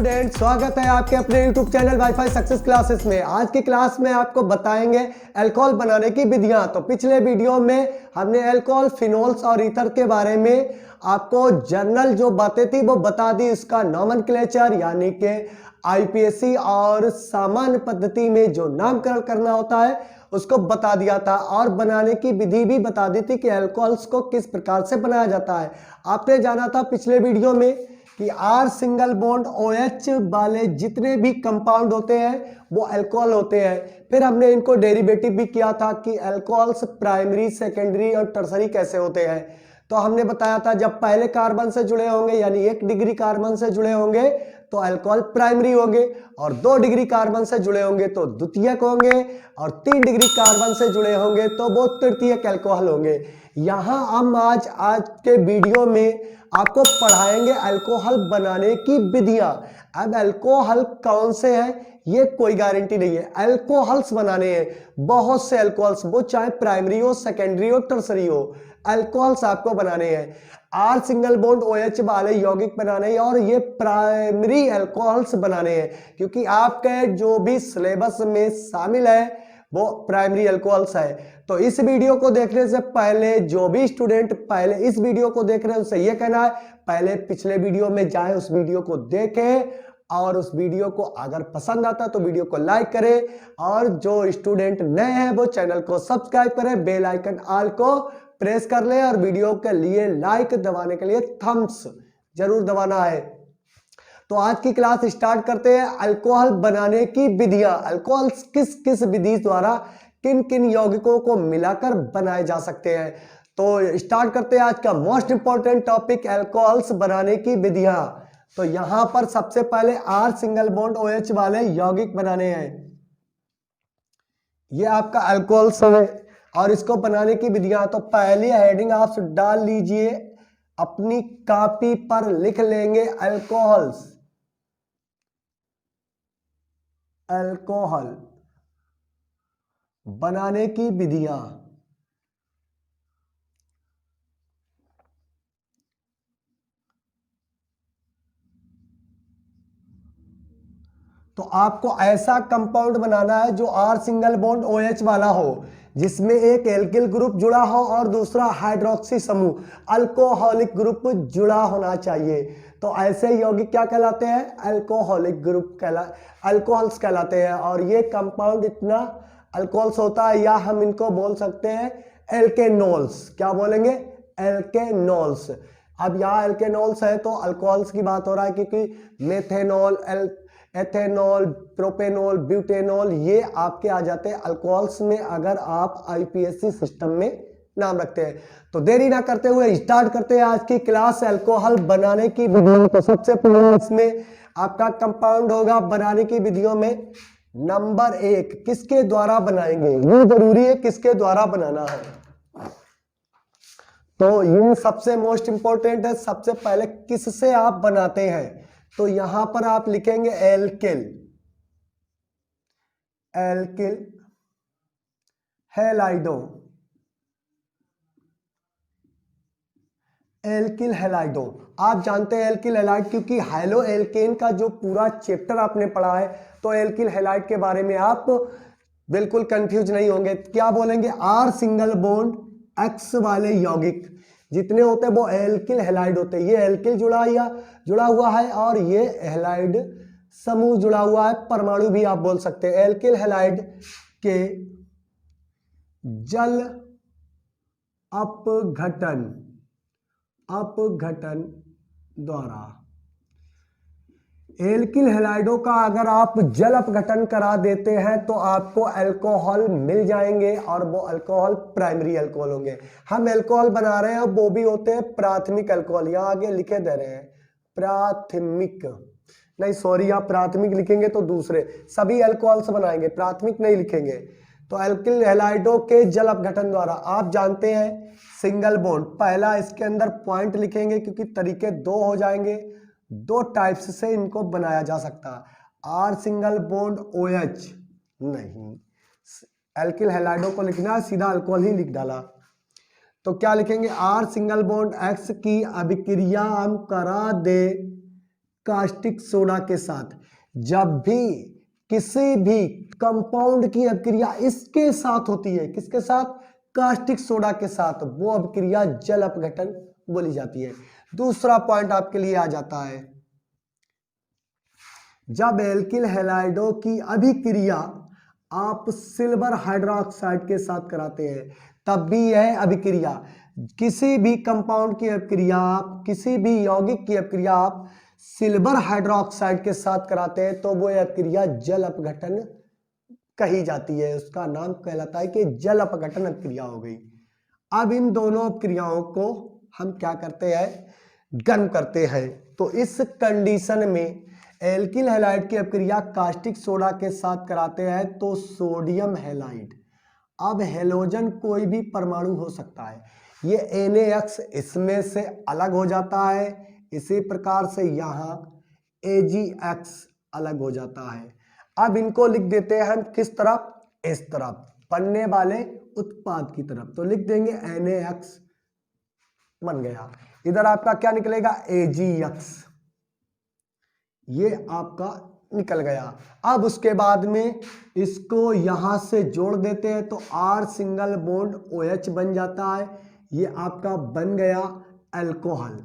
Student, स्वागत है आपके अपने YouTube channel wifi success classes में। आज की क्लास में आपको बताएंगे अल्कोहल बनाने की विधियां। तो पिछले वीडियो में हमने अल्कोहल, फिनोल्स और ईथर के बारे में आपको जनरल जो बातें थी वो बता दी। इसका नॉमेनक्लेचर यानी कि आईपीएससी और सामान्य पद्धति में जो नामकरण करना होता है उसको बता दिया था, और बनाने की विधि भी बता दी थी कि अल्कोहल्स को किस प्रकार से बनाया जाता है। आपने जाना था पिछले वीडियो में कि R सिंगल बॉन्ड OH वाले जितने भी कंपाउंड होते हैं वो अल्कोहल होते हैं। फिर हमने इनको डेरिवेटिव भी किया था कि अल्कोहल्स प्राइमरी, सेकेंडरी और टर्सरी कैसे होते हैं। तो हमने बताया था जब पहले कार्बन से जुड़े होंगे यानी 1 डिग्री कार्बन से जुड़े होंगे तो अल्कोहल प्राइमरी होंगे, और 2 डिग्री कार्बन से जुड़े होंगे तो द्वितीयक होंगे, और 3 डिग्री कार्बन से जुड़े होंगे तो वो तृतीयक अल्कोहल होंगे। यहां हम आज के वीडियो में आपको पढ़ाएंगे अल्कोहल बनाने की विधियां। अब अल्कोहल कौन से हैं ये कोई गारंटी नहीं है। अल्कोहल्स बनाने हैं, बहुत से अल्कोहल्स, वो चाहे प्राइमरी हो, सेकेंडरी हो, टर्सरी हो, अल्कोहल्स आपको बनाने हैं। R सिंगल बॉन्ड OH वाले यौगिक बनाने हैं और ये प्राइमरी अल्कोहल्स बनाने हैं, क्योंकि आपके जो भी सिलेबस में शामिल है वो प्राइमरी अल्कोहल्स है। तो इस वीडियो को देखने से पहले जो भी स्टूडेंट पहले इस वीडियो को देख रहे हैं उनसे ये कहना है पहले पिछले वीडियो में जाएं, उस वीडियो को देखें, और उस वीडियो को अगर पसंद आता तो वीडियो को लाइक करें, और जो स्टूडेंट नए हैं वो चैनल को सब्सक्राइब करें, बेल आइकन ऑल को प्रेस कर ले, और वीडियो के लिए लाइक दबाने के लिए थम्स जरूर दबाना है। तो आज की क्लास स्टार्ट करते हैं। अल्कोहल बनाने की विधियां, अल्कोहल किस किस विधि द्वारा किन किन यौगिकों को मिलाकर बनाए जा सकते हैं। तो स्टार्ट करते हैं आज का मोस्ट इंपॉर्टेंट टॉपिक, अल्कोहल्स बनाने की विधियां। तो यहां पर सबसे पहले R सिंगल बॉन्ड OH वाले यौगिक बनाने हैं। ये आपका अल्कोहल्स है और इसको बनाने की विधियां। तो पहली हेडिंग आप डाल लीजिए, अपनी कॉपी पर लिख लेंगे अल्कोहल्स, अल्कोहल बनाने की विधियां। तो आपको ऐसा कंपाउंड बनाना है जो R सिंगल बॉन्ड OH वाला हो, जिसमें एक एल्किल ग्रुप जुड़ा हो और दूसरा हाइड्रोक्सी समूह अल्कोहलिक ग्रुप जुड़ा होना चाहिए। तो ऐसे यौगिक क्या कहलाते हैं? अल्कोहलिक ग्रुप अल्कोहल्स कहलाते हैं। और ये कंपाउंड इतना अल्कोहल्स होता है, या हम इनको बोल सकते हैं एल्केनोल्स। क्या बोलेंगे? एल्केनोल्स। अब यहाँ एल्केनोल्स है तो अल्कोहल्स की बात हो रहा है, क्योंकि मेथेनॉल, एथेनॉल, प्रोपेनॉल, ब्यूटेनॉल ये आपके आ जाते हैं अल्कोहल्स में अगर आप आईपीएससी सिस्टम में नाम रखते हैं। तो देरी ना करते हुए स्टार्ट करते हैं आज की क्लास अल्कोहल बनाने की विधियों। तो सबसे पहले इसमें आपका कंपाउंड होगा बनाने की विधियों में नंबर 1, किसके द्वारा बनाएंगे? ये जरूरी है किसके द्वारा बनाना है। तो ये सबसे मोस्ट इंपॉर्टेंट है। सबसे पहले किससे आप बनाते हैं? तो यहां पर आप लिखेंगे एल्किल, एल्किल हैलाइडो, एल्किल हैलाइडो। आप जानते हैं एल्किल हैलाइड, क्योंकि हैलो एल्केन का जो पूरा चैप्टर आपने पढ़ा है, तो एल्किल हैलाइड के बारे में आप बिल्कुल कंफ्यूज नहीं होंगे। क्या बोलेंगे? R सिंगल बॉन्ड X वाले यौगिक जितने होते हैं वो एल्किल हैलाइड होते हैं। ये एल्किल जुड़ा हुआ है और ये हैलाइड समूह जुड़ा हुआ है, परमाणु भी आप बोल सकते हैं। एल्किल हैलाइड के जल अपघटन द्वारा, एल्किल हैलाइडों का अगर आप जल अपघटन करा देते हैं तो आपको अल्कोहल मिल जाएंगे, और वो अल्कोहल प्राइमरी अल्कोहल होंगे। हम अल्कोहल बना रहे हैं वो भी होते हैं प्राथमिक अल्कोहल। यहां आगे लिखे दे रहे हैं प्राथमिक, नहीं सॉरी, आप प्राथमिक लिखेंगे तो दूसरे सभी अल्कोहल्स बनाएंगे, प्राथमिक नहीं लिखेंगे। तो एल्किल हैलाइडों के जल अपघटन द्वारा, आप जानते हैं सिंगल बॉन्ड, पहला इसके अंदर पॉइंट लिखेंगे क्योंकि तरीके 2 हो जाएंगे। 2 टाइप्स से इनको बनाया जा सकता है। R सिंगल बॉन्ड OH नहीं, एल्किल हैलाइडों को लिखना है, सीधा अल्कोहल ही लिख डाला। तो क्या लिखेंगे? R सिंगल बॉन्ड X की अभिक्रिया हम करा दे कास्टिक सोडा के साथ। जब भी किसी भी कंपाउंड की अभिक्रिया इसके साथ होती है, किसके साथ? कास्टिक सोडा के साथ, वो अभिक्रिया जल अपघटन बोली जाती है। दूसरा पॉइंट आपके लिए आ जाता है, जब एल्किल हैलाइडों की अभिक्रिया आप सिल्वर हाइड्रोक्साइड के साथ कराते हैं, तब भी यह अभिक्रिया, किसी भी कंपाउंड की अभिक्रिया आप, किसी भी यौगिक की अभिक्रिया आप सिल्वर हाइड्रोक्साइड के साथ कराते हैं तो वो अभिक्रिया जल अपघटन कही जाती है। उसका नाम कहलाता है कि जल अपघटन अभिक्रिया हो गई। अब इन दोनों अभिक्रियाओं को हम क्या करते हैं? गर्म करते हैं। तो इस कंडीशन में एल्किल हैलाइड की अभिक्रिया कास्टिक सोडा के साथ कराते हैं तो सोडियम हैलाइड, अब हेलोजन कोई भी परमाणु हो सकता है, ये NaX इसमें से अलग हो जाता है। इसी प्रकार से यहाँ AgX अलग हो जाता है। अब इनको लिख देते हैं हम किस तरफ? इस तरफ, बनने वाले उत्पाद की तरफ। तो लिख देंगे NaX बन गया। इधर आपका क्या निकलेगा? AgX, ये आपका निकल गया। अब उसके बाद में इसको यहां से जोड़ देते हैं तो R सिंगल बॉन्ड OH बन जाता है। ये आपका बन गया अल्कोहल।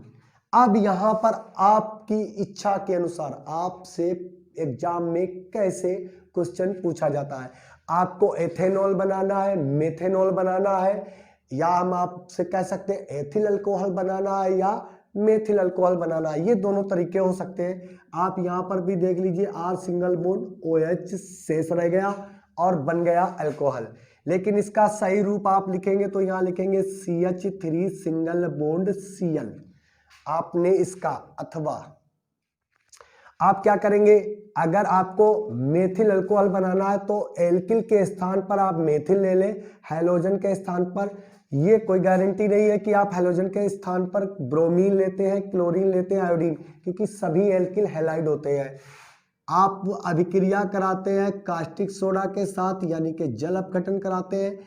अब यहां पर आपकी इच्छा के अनुसार आपसे एग्जाम में कैसे क्वेश्चन पूछा जाता है, आपको एथेनॉल बनाना है, मेथेनॉल बनाना है, या हम आपसे कह सकते हैं एथिल अल्कोहल बनाना है या मेथिल अल्कोहल बनाना है, ये दोनों तरीके हो सकते हैं। आप यहाँ पर भी देख लीजिए R सिंगल बॉन्ड OH शेष रह गया और बन गया अल्कोहल। लेकिन इसका सही रूप आप लिखेंगे तो यहाँ लिखेंगे CH3 सिंगल बॉन्ड Cl। आपने इसका, अथवा आप क्या करेंगे, अगर आपको मेथिल अल्कोहल बनाना है तो एल्किल के स्थान पर आप मेथिल ले लें, हैलोजन के स्थान पर। ये कोई गारंटी नहीं है कि आप हैलोजन के स्थान पर ब्रोमीन लेते हैं, क्लोरीन लेते हैं, आयोडीन, क्योंकि सभी एल्किल हैलाइड होते हैं। आप अभिक्रिया कराते हैं कास्टिक सोडा के साथ, यानी कि जल अपघटन कराते हैं,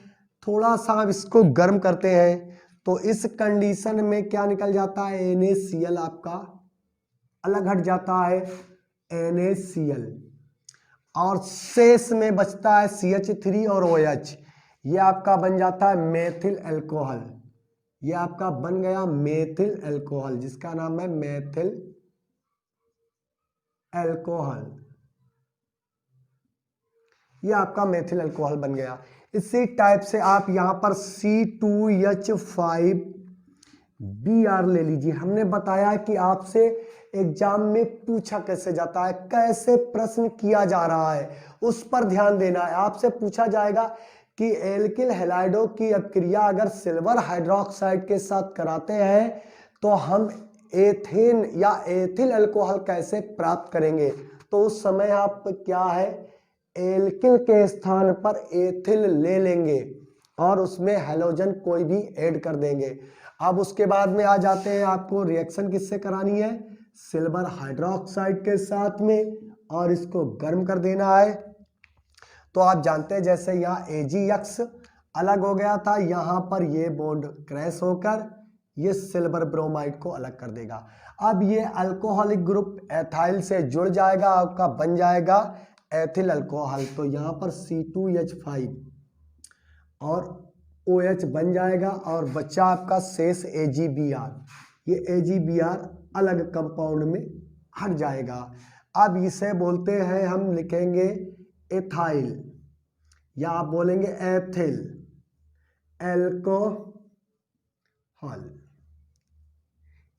थोड़ा सा इसको गर्म करते हैं तो इस कंडीशन में क्या निकल जाता है? NaCl आपका अलग हट जाता है, NaCl, और शेष में बचता है CH3 और OH। ये आपका बन जाता है मेथिल अल्कोहल। ये आपका बन गया मेथिल अल्कोहल, जिसका नाम है मेथिल अल्कोहल। ये आपका मेथिल अल्कोहल बन गया। इसी टाइप से आप यहां पर C2H5Br ले लीजिए। हमने बताया कि आपसे एग्जाम में पूछा कैसे जाता है, कैसे प्रश्न किया जा रहा है, उस पर ध्यान देना है। आपसे पूछा जाएगा कि एल्किल हैलाइडों की अभिक्रिया अगर सिल्वर हाइड्रोक्साइड के साथ कराते हैं तो हम एथेन या एथिल अल्कोहल कैसे प्राप्त करेंगे। तो उस समय आप क्या है, एल्किल के स्थान पर एथिल ले लेंगे और उसमें हैलोजन कोई भी ऐड कर देंगे। अब उसके बाद में आ जाते हैं, आपको रिएक्शन किससे करानी है? सिल्वर हाइड्रोक्साइड के साथ में, और इसको गर्म कर देना है। तो आप जानते हैं जैसे यहाँ AgX अलग हो गया था, यहाँ पर ये बॉन्ड क्रैश होकर ये सिल्वर ब्रोमाइड को अलग कर देगा। अब ये अल्कोहलिक ग्रुप एथाइल से जुड़ जाएगा, आपका बन जाएगा एथिल अल्कोहल। तो यहाँ पर C2H5 और OH बन जाएगा और बच्चा आपका शेष AgBr। ये AgBr अलग कंपाउंड में हट जाएगा। अब इसे बोलते हैं, हम लिखेंगे एथाइल, या आप बोलेंगे एथिल अल्कोहल।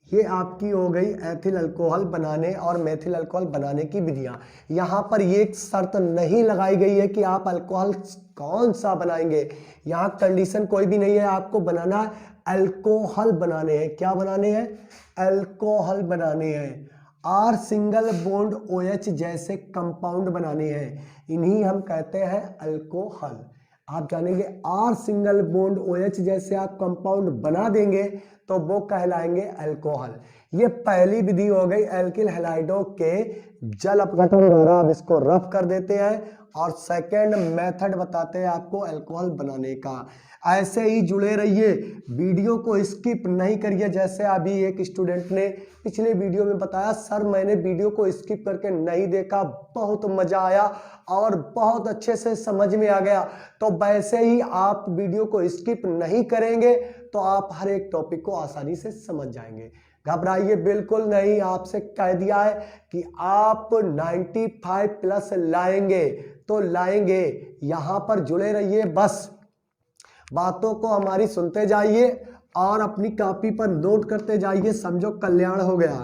ये आपकी हो गई एथिल अल्कोहल बनाने और मेथिल अल्कोहल बनाने की विधियां। यहाँ पर ये एक शर्त नहीं लगाई गई है कि आप अल्कोहल कौन सा बनाएंगे, यहाँ कंडीशन कोई भी नहीं है, आपको बनाना अल्कोहल बनाने हैं। क्या बनाने हैं? अल्कोहल बनाने हैं। R सिंगल बॉन्ड OH जैसे कंपाउंड बनाने हैं, इन्हीं हम कहते हैं अल्कोहल। आप जानेंगे R सिंगल बॉन्ड OH जैसे आप कंपाउंड बना देंगे तो वो कहलाएंगे अल्कोहल। ये पहली विधि हो गई एल्किल हैलाइडों के जल अपघटन द्वारा अब इसको रफ कर देते हैं। और सेकेंड मेथड बताते हैं आपको अल्कोहल बनाने का। ऐसे ही जुड़े रहिए, वीडियो को स्किप नहीं करिए। जैसे अभी एक स्टूडेंट ने पिछले वीडियो में बताया, सर मैंने वीडियो को स्किप करके नहीं देखा, बहुत मजा आया और बहुत अच्छे से समझ में आ गया। तो वैसे ही आप वीडियो को स्किप नहीं करेंगे तो आप हर एक टॉपिक को आसानी से समझ जाएंगे। घबराइए बिल्कुल नहीं, आपसे कह दिया है कि आप 95 प्लस लाएंगे तो लाएंगे। यहां पर जुड़े रहिए, बस बातों को हमारी सुनते जाइए और अपनी कॉपी पर नोट करते जाइए। समझो कल्याण हो गया,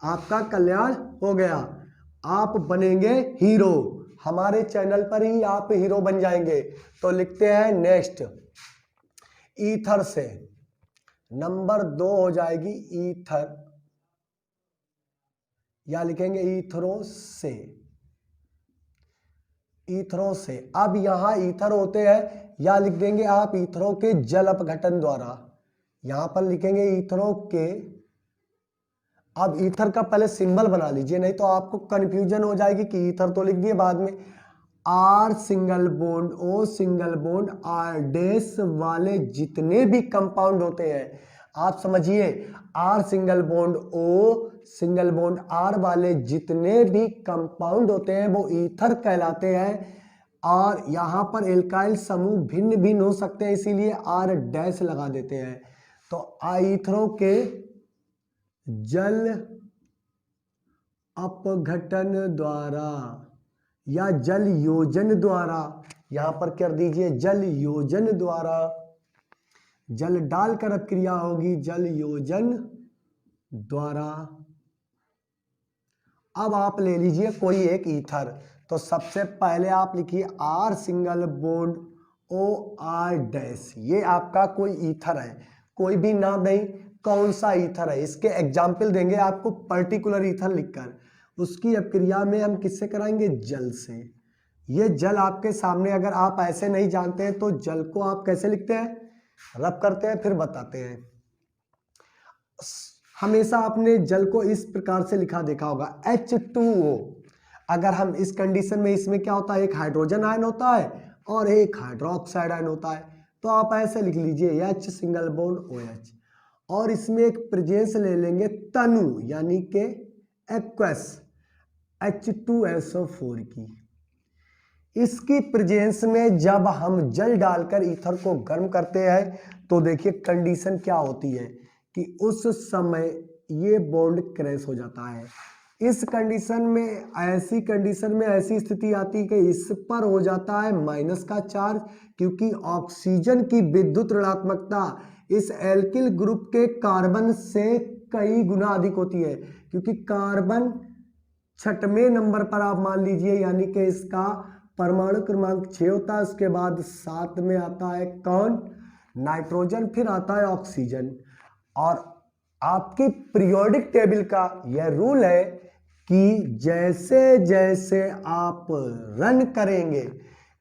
आपका कल्याण हो गया। आप बनेंगे हीरो, हमारे चैनल पर ही आप हीरो बन जाएंगे। तो लिखते हैं नेक्स्ट, ईथर से नंबर 2 हो जाएगी ईथर, या लिखेंगे ईथरों से, ईथरों से। अब यहां ईथर होते हैं, या लिख देंगे आप ईथरों के जल अपघटन द्वारा, यहां पर लिखेंगे ईथरों के। अब ईथर का पहले सिंबल बना लीजिए, नहीं तो आपको कंफ्यूजन हो जाएगी कि ईथर तो लिख दिए बाद में। R single bond O single bond R dash वाले जितने भी कंपाउंड होते हैं, आप समझिए, R single bond O single bond R वाले जितने भी कंपाउंड होते हैं वो ईथर कहलाते हैं। और यहां पर एल्काइल समूह भिन्न भिन्न हो सकते हैं, इसीलिए आर डैश लगा देते हैं। तो ईथरों के जल अपघटन द्वारा या जल योजन द्वारा, यहां पर कर दीजिए जल योजन द्वारा, जल डालकर अब क्रिया होगी जल योजन द्वारा। अब आप ले लीजिए कोई एक ईथर, तो सबसे पहले आप लिखिए R single bond O R dash, ये आपका कोई ईथर है, कोई भी नाम नहीं, कौन सा ईथर है, इसके एग्जाम्पल देंगे आपको पर्टिकुलर ईथर लिखकर। उसकी अब क्रिया में हम किससे कराएंगे, जल से। ये जल आपके सामने, अगर आप ऐसे नहीं जानते हैं तो जल को आप कैसे लिखते हैं, रब करते हैं फिर बताते हैं। हमेशा आपने जल को इस प्रकार से लिखा देखा होगा H2O। अगर हम इस कंडीशन में, इसमें क्या होता है, एक हाइड्रोजन आयन होता है और एक हाइड्रोक्साइड आयन होता है, तो आप ऐसे लिख लीजिए H सिंगल बॉन्ड OH। और इसमें एक प्रेजेंस ले लेंगे तनु, यानी के एक्वस H2SO4 की। इसकी प्रेजेंस में जब हम जल डालकर ईथर को गर्म करते हैं तो देखिए कंडीशन क्या होती है कि उस समय ये बॉन्ड क्रैश हो जाता है। इस कंडीशन में, ऐसी कंडीशन में ऐसी स्थिति आती है कि इस पर हो जाता है माइनस का चार्ज, क्योंकि ऑक्सीजन की विद्युत ऋणात्मकता इस एल्किल ग्रुप के कार्बन से कई गुना अधिक होती है, क्योंकि कार्बन 6वें नंबर पर आप मान लीजिए, यानी कि इसका परमाणु क्रमांक 6 होता है। उसके बाद 7 में आता है कौन, नाइट्रोजन, फिर आता है ऑक्सीजन। और आपकी पीरियोडिक टेबल का यह रूल है कि जैसे जैसे आप रन करेंगे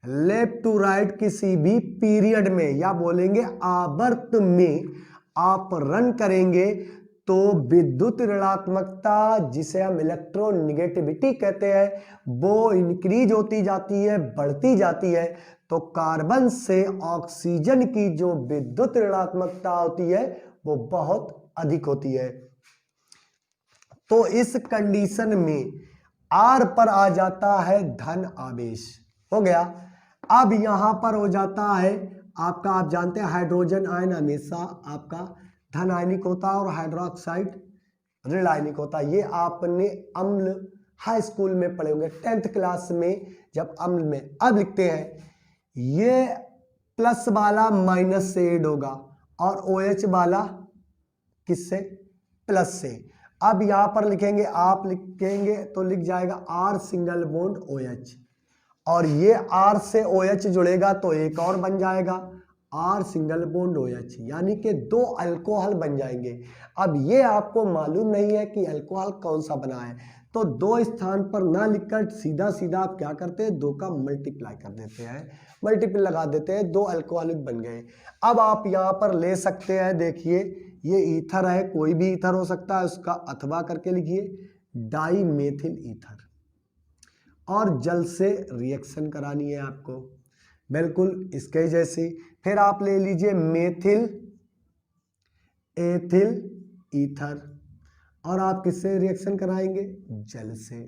लेफ्ट टू राइट किसी भी पीरियड में, या बोलेंगे आवर्त में आप रन करेंगे, तो विद्युत ऋणात्मकता, जिसे हम इलेक्ट्रोनिगेटिविटी कहते हैं, वो इंक्रीज होती जाती है, बढ़ती जाती है। तो कार्बन से ऑक्सीजन की जो विद्युत ऋणात्मकता होती है वो बहुत अधिक होती है। तो इस कंडीशन में आर पर आ जाता है धन आवेश, हो गया। अब यहां पर हो जाता है आपका, आप जानते हैं हाइड्रोजन आयन हमेशा आपका धन आयनिक होता है और हाइड्रोक्साइड ऋण आयनिक होता है। ये आपने अम्ल हाई स्कूल में पढ़े होंगे, 10th क्लास में जब अम्ल में। अब लिखते हैं ये प्लस वाला माइनस से ऐड होगा और OH वाला किससे, प्लस से। अब यहां पर लिखेंगे, आप लिखेंगे तो लिख जाएगा आर सिंगल बॉन्ड OH, और ये आर से OH जुड़ेगा तो एक और बन जाएगा आर सिंगल बॉन्ड OH, यानी कि 2 अल्कोहल बन जाएंगे। अब ये आपको मालूम नहीं है कि अल्कोहल कौन सा बना है, तो 2 स्थान पर ना लिखकर सीधा सीधा आप क्या करते हैं, 2 का मल्टीप्लाई कर देते हैं, मल्टीपल लगा देते हैं, 2 अल्कोहलिक बन गए। अब आप यहाँ पर ले सकते हैं, देखिए ये ईथर है, कोई भी ईथर हो सकता है, उसका अथवा करके लिखिए डाई मेथिल ईथर, और जल से रिएक्शन करानी है आपको, बिल्कुल इसके जैसी। फिर आप ले लीजिए मेथिल एथिल ईथर, और आप किससे रिएक्शन कराएंगे? जल से।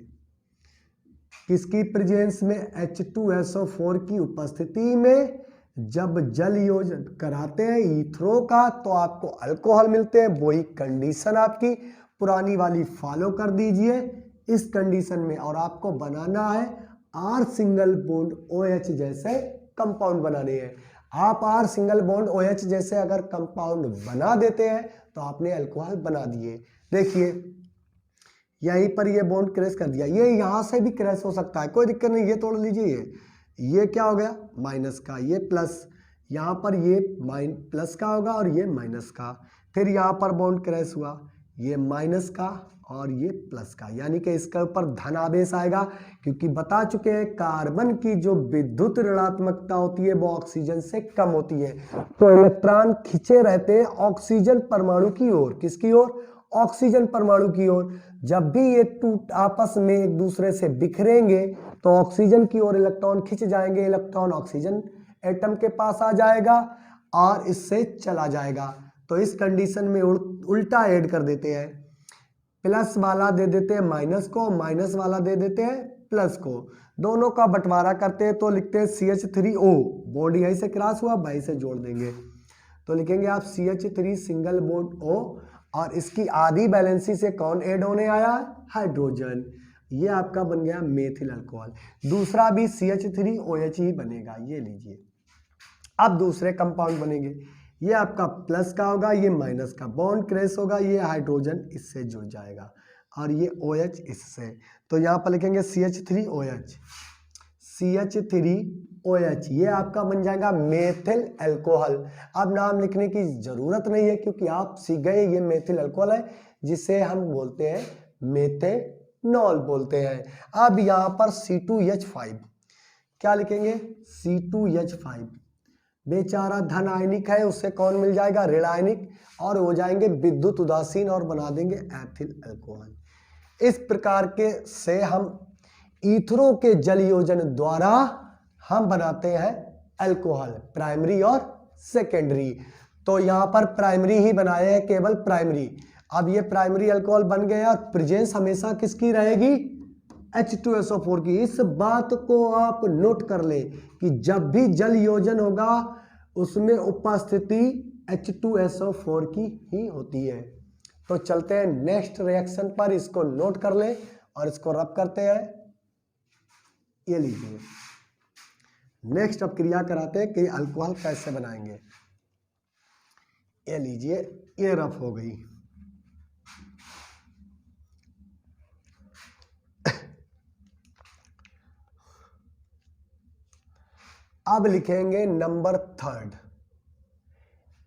किसकी प्रेजेंस में? H2SO4 की उपस्थिति में जब जल योजन कराते हैं ईथरों का तो आपको अल्कोहल मिलते हैं। वही कंडीशन आपकी पुरानी वाली फॉलो कर दीजिए इस कंडीशन में, और आपको बनाना है R सिंगल बॉन्ड OH जैसे कंपाउंड बनाने हैं। आप R सिंगल बॉन्ड OH जैसे अगर कंपाउंड बना देते हैं तो आपने अल्कोहल बना दिए। देखिए यहीं पर ये बॉन्ड क्रैश कर दिया, ये यहां से भी क्रैश हो सकता है, कोई दिक्कत नहीं। ये तोड़ लीजिए, ये क्या हो गया? माइनस का, ये प्लस, यहाँ पर ये प्लस का होगा और ये माइनस का। फिर यहाँ पर बॉन्ड क्रैश हुआ, ये माइनस का और ये प्लस का, यानी कि इसके ऊपर धन आवेश आएगा, क्योंकि बता चुके हैं कार्बन की जो विद्युत ऋणात्मकता होती है वो ऑक्सीजन से कम होती है। तो इलेक्ट्रॉन खींचे रहते हैं ऑक्सीजन परमाणु की ओर। किसकी ओर? ऑक्सीजन परमाणु की ओर। जब भी ये टूट आपस में एक दूसरे से बिखरेंगे तो ऑक्सीजन की ओर इलेक्ट्रॉन खिंच जाएंगे, इलेक्ट्रॉन ऑक्सीजन एटम के पास आ जाएगा और इससे चला जाएगा। तो इस कंडीशन में उल्टा ऐड कर देते हैं, प्लस वाला दे देते हैं माइनस को, माइनस वाला दे देते हैं प्लस को, दोनों का बंटवारा करते हैं तो लिखते हैं CH3O, बॉन्ड यहीं से क्रॉस हुआ, भाई से जोड़ देंगे तो लिखेंगे आप CH3 सिंगल बॉन्ड O, और इसकी आधी बैलेंसी से कौन ऐड होने आया? हाइड्रोजन। ये आपका बन गया मेथिल अल्कोहल। दूसरा भी CH3OH ही बनेगा, ये लीजिए। अब दूसरे कंपाउंड बनेंगे, ये आपका प्लस का होगा, ये माइनस का, बॉन्ड क्रैश होगा, ये हाइड्रोजन इससे जुड़ जाएगा और ये OH इससे। तो यहाँ पर लिखेंगे CH3OH, CH3OH, ये आपका बन जाएगा मेथिल अल्कोहल। अब नाम लिखने की जरूरत नहीं है क्योंकि आप सीख गए ये मेथिल अल्कोहल है, जिसे हम बोलते हैं मेथेनॉल बोलते हैं। अब यहाँ पर C2H5, क्या लिखेंगे? C2H5, बेचारा धन आयनिक है, उससे कौन मिल जाएगा? ऋण आयनिक, और हो जाएंगे विद्युत उदासीन और बना देंगे एथिल अल्कोहल। इस प्रकार के से हम ईथरों के जल योजन द्वारा हम बनाते हैं अल्कोहल, प्राइमरी और सेकेंडरी। तो यहां पर प्राइमरी ही बनाए हैं, केवल प्राइमरी। अब ये प्राइमरी अल्कोहल बन गए और प्रेजेंस हमेशा किसकी रहेगी? H2SO4 की। इस बात को आप नोट कर ले कि जब भी जल योजन होगा उसमें उपस्थिति H2SO4 की ही होती है। तो चलते हैं नेक्स्ट रिएक्शन पर, इसको नोट कर ले और इसको रब करते हैं। ये लीजिए, नेक्स्ट अब क्रिया कराते हैं कि अल्कोहल कैसे बनाएंगे। ये लीजिए, ये रफ हो गई। अब लिखेंगे नंबर 3,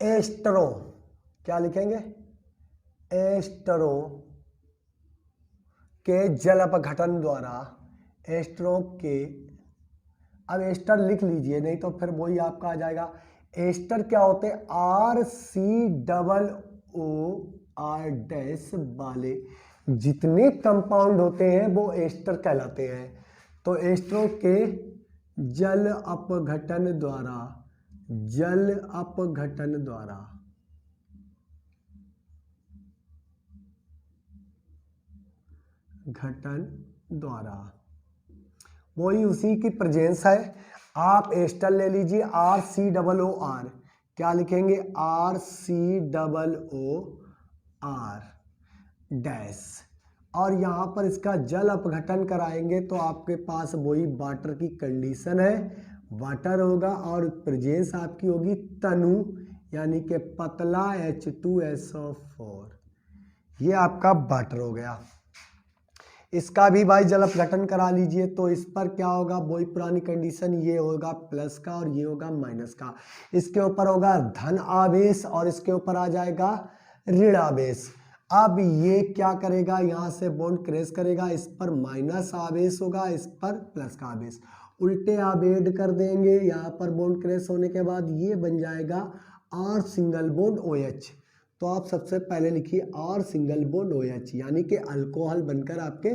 एस्टरो। क्या लिखेंगे? एस्टरो के जल अपघटन द्वारा, एस्टरो के, अब एस्टर लिख लीजिए नहीं तो फिर वही आपका आ जाएगा। एस्टर क्या होते हैं? RCOO वाले जितने कंपाउंड होते हैं वो एस्टर कहलाते हैं। तो एस्टरों के जल अपघटन द्वारा, जल अपघटन द्वारा घटन द्वारा, वही उसी की प्रेजेंस है। आप एस्टर ले लीजिए, RCOOR, क्या लिखेंगे? RCOOR डैश, और यहाँ पर इसका जल अपघटन कराएंगे तो आपके पास वही वाटर की कंडीशन है, वाटर होगा और प्रेजेंस आपकी होगी तनु, यानी कि पतला H2SO4, ये आपका वाटर हो गया। इसका भी भाई जल अपघटन करा लीजिए तो इस पर क्या होगा? वही पुरानी कंडीशन, ये होगा प्लस का और ये होगा माइनस का। इसके ऊपर होगा धन आवेश और इसके ऊपर आ जाएगा ऋण आवेश। अब ये क्या करेगा? यहाँ से बॉन्ड क्रैश करेगा, इस पर माइनस आवेश होगा, इस पर प्लस का आवेश, उल्टे आप ऐड कर देंगे। यहाँ पर बॉन्ड क्रैश होने के बाद ये बन जाएगा R सिंगल बॉन्ड OH। तो आप सबसे पहले लिखिए R सिंगल बॉन्ड OH, यानी कि अल्कोहल बनकर आपके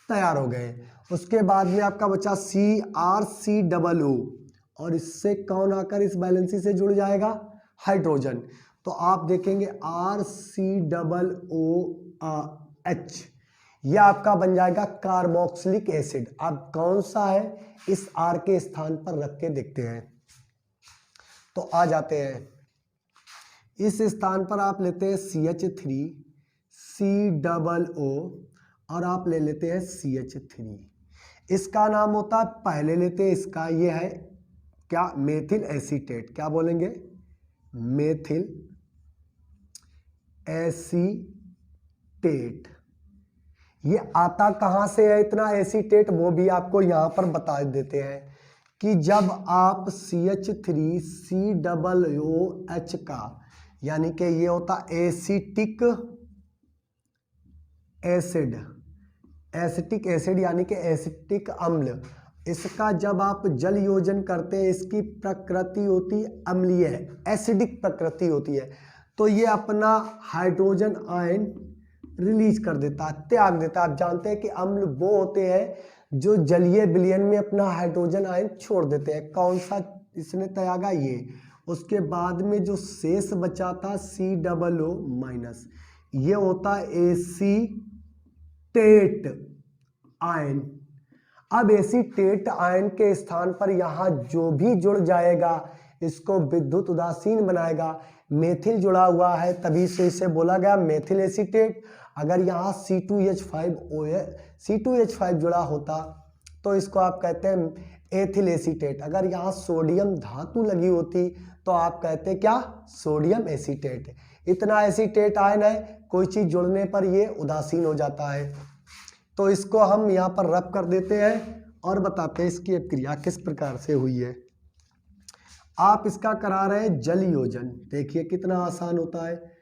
तैयार हो गए। उसके बाद में आपका बचा CrCOO, और इससे कौन आकर इस वैलेंसी से जुड़ जाएगा? हाइड्रोजन। तो आप देखेंगे RCOOH, यह आपका बन जाएगा कार्बोक्सिलिक एसिड। अब कौन सा है, इस R के स्थान पर रख के देखते हैं। तो आ जाते हैं, इस स्थान पर आप लेते हैं CH3COO और आप ले लेते हैं CH3। इसका नाम होता है, पहले लेते हैं इसका, ये है क्या? Methyl acetate. क्या बोलेंगे? Methyl acetate. ये आता कहां से है इतना एसीटेट, वो भी आपको यहां पर बता देते हैं कि जब आप CH3COOH का, यानी कि ये होता एसिटिक एसिड, एसिटिक एसिड यानी कि एसिटिक अम्ल, इसका जब आप जल योजन करते हैं, इसकी प्रकृति होती अम्लीय है, एसिडिक प्रकृति होती है, तो ये अपना हाइड्रोजन आयन रिलीज कर देता है, त्याग देता है। आप जानते हैं कि अम्ल वो होते हैं जो जलीय विलयन में अपना हाइड्रोजन आयन छोड़ देते हैं। कौन सा इसने त्यागा? ये। उसके बाद में जो शेष बचा था COO-, ये होता है एसीटेट आयन। अब एसीटेट आयन के स्थान पर यहाँ जो भी जुड़ जाएगा इसको विद्युत उदासीन बनाएगा। मेथिल जुड़ा हुआ है, तभी से इसे बोला गया मेथिल एसीटेट। अगर यहाँ C2H5 जुड़ा होता तो इसको आप कहते हैं एथिल एसीटेट। अगर यहाँ सोडियम धातु लगी होती तो आप कहते क्या? Sodium acetate. इतना एसीटेट आयन है, कोई चीज जुड़ने पर ये उदासीन हो जाता है। तो इसको हम यहाँ पर रब कर देते हैं और बताते हैं इसकी क्रिया किस प्रकार से हुई है। आप इसका करा रहे हैं जल योजन, देखिए कितना आसान होता है।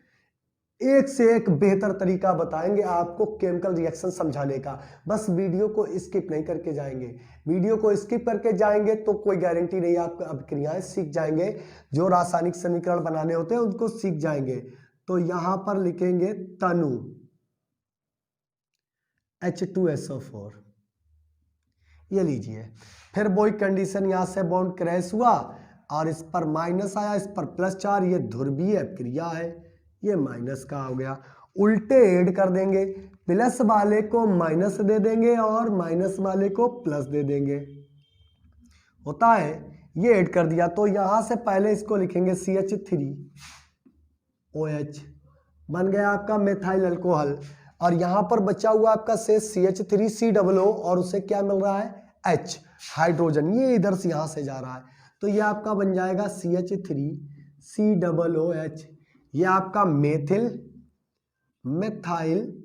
एक से एक बेहतर तरीका बताएंगे आपको केमिकल रिएक्शन समझाने का। बस वीडियो को स्किप नहीं करके जाएंगे। वीडियो को स्किप करके जाएंगे तो कोई गारंटी नहीं आप अभिक्रियाएं सीख जाएंगे, जो रासायनिक समीकरण बनाने होते हैं उनको सीख जाएंगे। तो यहां पर लिखेंगे तनु H2SO4, ये लीजिए। फिर वही कंडीशन, यहां से बॉन्ड क्रैश हुआ और इस पर माइनस आया, इस पर +4, ये ध्रुवीय क्रिया है, ये माइनस का हो गया। उल्टे ऐड कर देंगे, प्लस वाले को माइनस दे देंगे और माइनस वाले को प्लस दे देंगे, होता है। ये ऐड कर दिया तो यहां से पहले इसको लिखेंगे CH3OH, बन गया आपका मेथाइल अल्कोहल। और यहां पर बचा हुआ आपका शेष CH3COO और उसे क्या मिल रहा है? H, hydrogen. ये इधर से यहां से जा रहा है तो ये आपका बन जाएगा CH3COOH। ये आपका मेथिल मेथाइल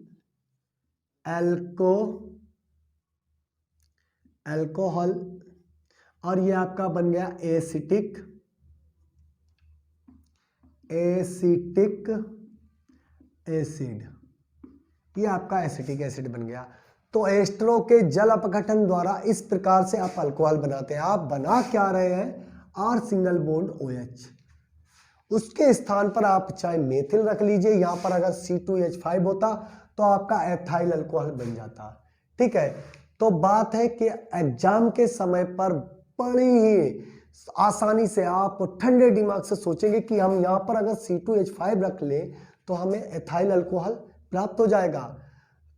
अल्कोहल और ये आपका बन गया एसिटिक एसिड। ये आपका एसिटिक एसिड बन गया। तो एस्टरों के जल अपघटन द्वारा इस प्रकार से आप अल्कोहल बनाते हैं। आप बना क्या रहे हैं? R single bond OH। उसके स्थान पर आप चाहे मेथिल रख लीजिए, यहां पर अगर C2H5 होता तो आपका एथाइल अल्कोहल बन जाता। ठीक है, तो बात है कि एग्जाम के समय पर बड़ी ही आसानी से आप ठंडे दिमाग से सोचेंगे कि हम यहां पर अगर C2H5 रख ले तो हमें एथाइल अल्कोहल प्राप्त हो जाएगा।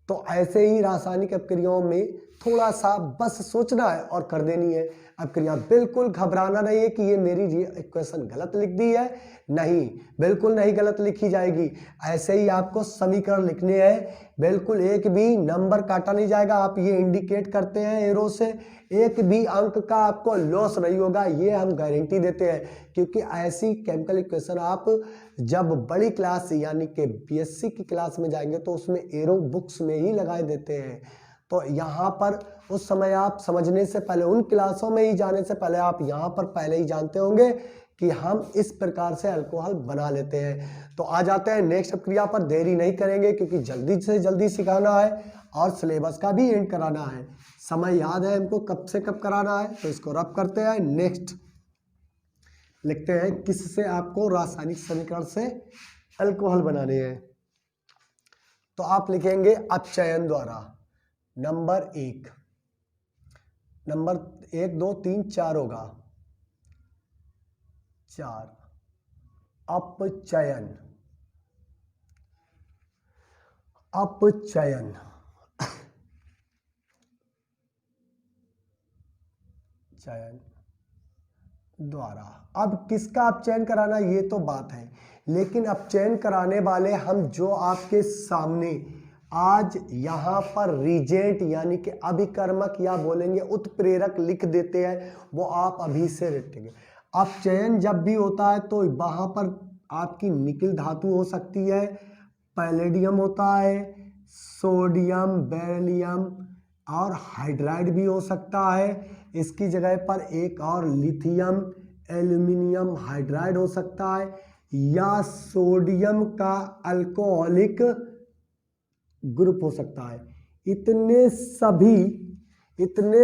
तो ऐसे ही रासायनिक अपक्रियाओं में थोड़ा सा बस सोचना है और कर देनी है अपक्रिया। बिल्कुल घबराना नहीं है कि ये मेरी इक्वेशन गलत लिख दी है, नहीं, बिल्कुल नहीं गलत लिखी जाएगी। ऐसे ही आपको समीकरण लिखने हैं, बिल्कुल एक भी नंबर काटा नहीं जाएगा। आप ये इंडिकेट करते हैं एरो से, एक भी अंक का आपको लॉस नहीं होगा, ये हम गारंटी देते हैं। क्योंकि ऐसी केमिकल इक्वेशन आप जब बड़ी क्लास यानी कि BSc की क्लास में जाएंगे तो उसमें एरो बुक्स में ही लगाए देते हैं। तो यहाँ पर उस समय आप समझने से पहले, उन क्लासों में ही जाने से पहले आप यहाँ पर पहले ही जानते होंगे कि हम इस प्रकार से अल्कोहल बना लेते हैं। तो आ जाते हैं नेक्स्ट प्रक्रिया पर। देरी नहीं करेंगे क्योंकि जल्दी से जल्दी सिखाना है और सिलेबस का भी एंड कराना है। समय याद है हमको कब से कब कराना है, तो इसको रब करते हैं। नेक्स्ट लिखते हैं किससे आपको रासायनिक समीकरण से अल्कोहल बनाने हैं तो आप लिखेंगे अपचयन द्वारा। नंबर 1, नंबर 1 2 3 4 होगा, 4 अपचयन। अपचयन चयन द्वारा। अब किसका अपचयन कराना ये तो बात है, लेकिन अपचयन कराने वाले हम जो आपके सामने आज यहाँ पर रीजेंट यानी कि अभिकर्मक या बोलेंगे उत्प्रेरक लिख देते हैं, वो आप अभी से रटेंगे। अपचयन जब भी होता है तो वहाँ पर आपकी निकिल धातु हो सकती है, पैलेडियम होता है, सोडियम, बेरिलियम और हाइड्राइड भी हो सकता है। इसकी जगह पर एक और लिथियम, एल्यूमिनियम हाइड्राइड हो सकता है, या सोडियम का अल्कोहलिक ग्रुप हो सकता है। इतने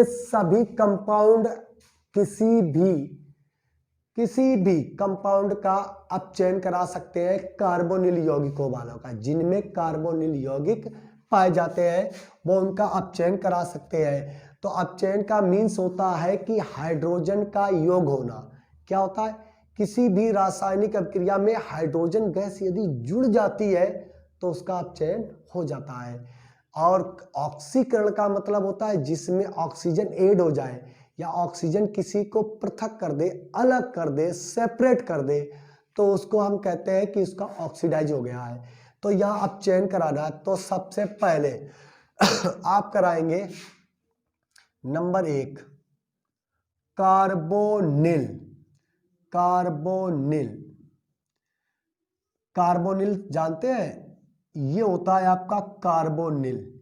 सभी कंपाउंड किसी भी कंपाउंड का अपचयन करा सकते हैं कार्बोनिल यौगिकों वालों का। जिनमें कार्बोनिल यौगिक पाए जाते हैं वो उनका अपचयन करा सकते हैं। तो अपचयन का मीन्स होता है कि हाइड्रोजन का योग होना। क्या होता है? किसी भी रासायनिक अभिक्रिया में हाइड्रोजन गैस यदि जुड़ जाती है तो उसका अपचयन हो जाता है। और ऑक्सीकरण का मतलब होता है जिसमें ऑक्सीजन ऐड हो जाए या ऑक्सीजन किसी को पृथक कर दे, अलग कर दे, सेपरेट कर दे, तो उसको हम कहते हैं कि उसका ऑक्सीडाइज हो गया है। तो यहाँ अपचयन कराना है तो सबसे पहले आप कराएंगे नंबर 1 कार्बोनिल। कार्बोनिल जानते हैं, ये होता है आपका कार्बोनिल।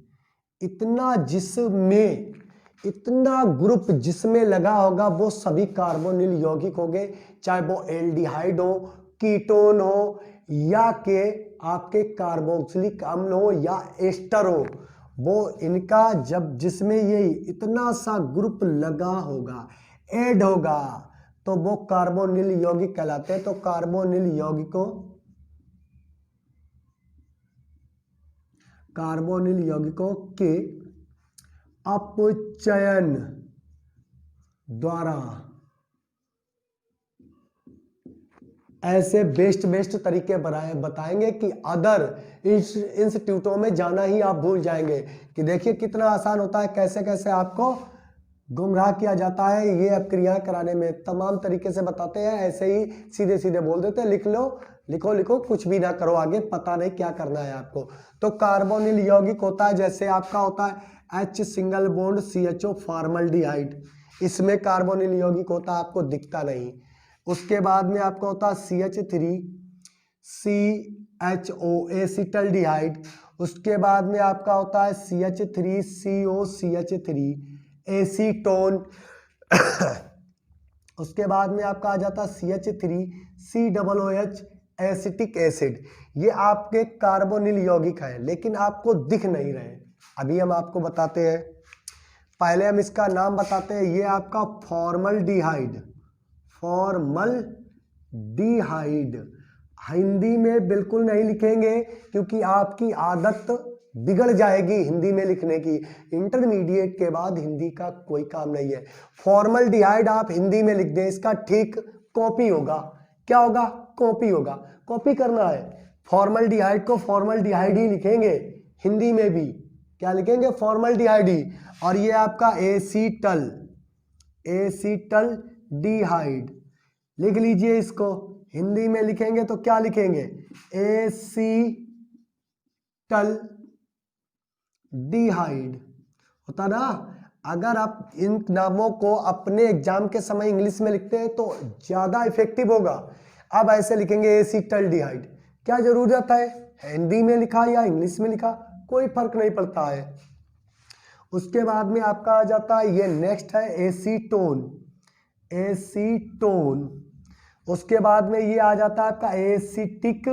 इतना ग्रुप जिसमें लगा होगा वो सभी कार्बोनिल यौगिक होंगे, चाहे वो एल्डिहाइड हो, कीटोन हो, या के आपके कार्बोक्सिलिक अम्ल हो या एस्टर हो। वो इनका जब जिसमें ये इतना सा ग्रुप लगा होगा, ऐड होगा, तो वो कार्बोनिल यौगिक कहलाते हैं। तो कार्बोनिल यौगिकों के अपचयन द्वारा ऐसे बेस्ट तरीके बताएंगे कि अदर इंस्टीट्यूटों में जाना ही आप भूल जाएंगे। कि देखिए कितना आसान होता है, कैसे कैसे आपको गुमराह किया जाता है ये अपक्रियाएं कराने में। तमाम तरीके से बताते हैं, ऐसे ही सीधे सीधे बोल देते हैं, लिखो कुछ भी ना करो, आगे पता नहीं क्या करना है आपको। तो कार्बोनिल यौगिक होता है, जैसे आपका होता है H single bond CHO formaldehyde, इसमें कार्बोनिल यौगिक होता है, आपको दिखता नहीं। उसके बाद में आपका होता है CH3CHO एसिटल्डिहाइड। उसके बाद में आपका होता है CH3COCH3 एसीटोन। उसके बाद में आपका आ जाता है CH3COOH एसिटिक एसिड। ये आपके कार्बोनिल यौगिक है, लेकिन आपको दिख नहीं रहे। अभी हम आपको बताते हैं, पहले हम इसका नाम बताते हैं। ये आपका फॉर्मल्डिहाइड हिंदी में बिल्कुल नहीं लिखेंगे, क्योंकि आपकी आदत बिगड़ जाएगी हिंदी में लिखने की। इंटरमीडिएट के बाद हिंदी का कोई काम नहीं है। फॉर्मल्डिहाइड आप हिंदी में लिख दें, इसका ठीक कॉपी होगा। क्या होगा? कॉपी होगा। कॉपी करना है, फॉर्मल्डिहाइड को फॉर्मल्डिहाइड ही लिखेंगे, हिंदी में भी क्या लिखेंगे? फॉर्मल्डिहाइड ही। और ये आपका एसीटल्डिहाइड लिख लीजिए। इसको हिंदी में लिखेंगे तो क्या लिखेंगे? एसीटल्डिहाइड होता ना। अगर आप इन नामों को अपने एग्जाम के समय इंग्लिश में लिखते हैं तो ज्यादा इफेक्टिव होगा। अब ऐसे लिखेंगे एसीटल्डिहाइड। क्या जरूरत है हिंदी में लिखा या इंग्लिश में लिखा, कोई फर्क नहीं पड़ता है। उसके बाद में आपका आ जाता है, ये नेक्स्ट है एसीटोन। उसके बाद में ये आ जाता है आपका एसिटिक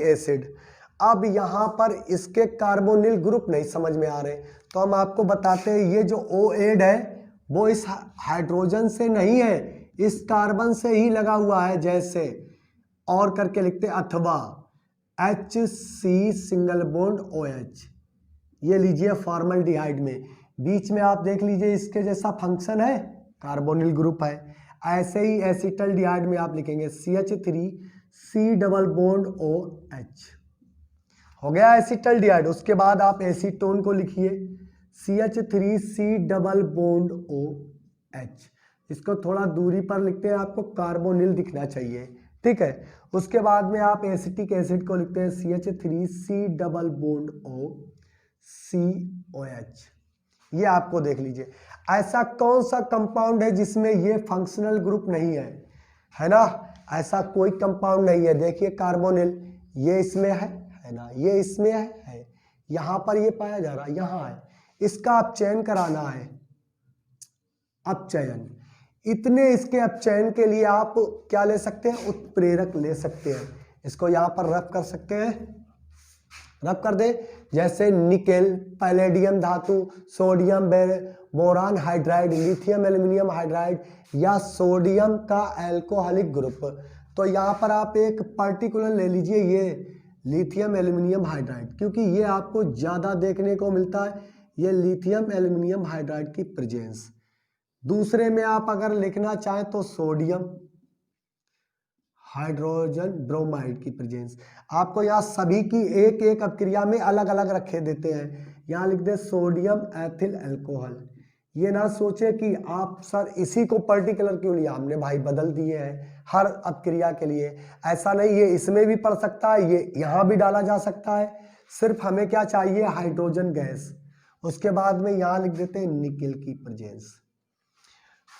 एसिड। अब यहां पर इसके कार्बोनिल ग्रुप नहीं समझ में आ रहे, तो हम आपको बताते हैं, ये जो OH है वो इस हाइड्रोजन से नहीं है, इस कार्बन से ही लगा हुआ है, जैसे और करके लिखते हैं अथवा HC सिंगल बॉन्ड OH। ये लीजिए फॉर्मल्डिहाइड में बीच में आप देख लीजिए इसके जैसा फंक्शन है, कार्बोनिल ग्रुप है। ऐसे ही एसिटल्डिहाइड में आप लिखेंगे CH3C डबल बॉन्ड OH। हो गया एसिटल्डिहाइड। उसके बाद आप एसीटोन को लिखिए CH3C डबल बॉन्ड OH। इसको थोड़ा दूरी पर लिखते हैं, आपको कार्बोनिल दिखना चाहिए, ठीक है। उसके बाद में आप एसिटिक एसिड को लिखते हैं CH3C डबल बॉन्ड OCOH। ये आपको देख लीजिए ऐसा कौन सा कंपाउंड है जिसमें ये फंक्शनल ग्रुप नहीं है ना। ऐसा कोई कंपाउंड नहीं है। देखिए कार्बोनिल ये इसमें है ना, ये इसमें है, यहाँ पर ये पाया जा रहा है, यहाँ है। इसका अपचयन कराना है, अपचयन। इतने इसके अपचयन के लिए आप क्या ले सकते हैं, उत्प्रेरक ले सकते हैं। इसको यहाँ पर रब कर सकते हैं, रब कर दे, जैसे निकेल, पैलेडियम धातु, sodium boron hydride, lithium aluminium hydride या सोडियम का एल्कोहलिक ग्रुप। तो यहाँ पर आप एक पर्टिकुलर ले लीजिए, ये लिथियम एल्यूमिनियम हाइड्राइड, क्योंकि ये आपको ज़्यादा देखने को मिलता है, ये लिथियम एल्यूमिनियम हाइड्राइड की प्रेजेंस। दूसरे में आप अगर लिखना चाहें तो सोडियम हाइड्रोजन ब्रोमाइड की प्रेजेंस। आपको यहाँ सभी की एक एक अपक्रिया में अलग अलग रखे देते हैं। यहाँ लिख दे सोडियम एथिल अल्कोहल। ये ना सोचे कि आप सर इसी को पर्टिकुलर क्यों लिया, हमने भाई बदल दिए हैं हर अपक्रिया के लिए। ऐसा नहीं, ये इसमें भी पड़ सकता है, ये यहाँ भी डाला जा सकता है। सिर्फ हमें क्या चाहिए, हाइड्रोजन गैस। उसके बाद में यहाँ लिख देते हैं निकेल की प्रेजेंस।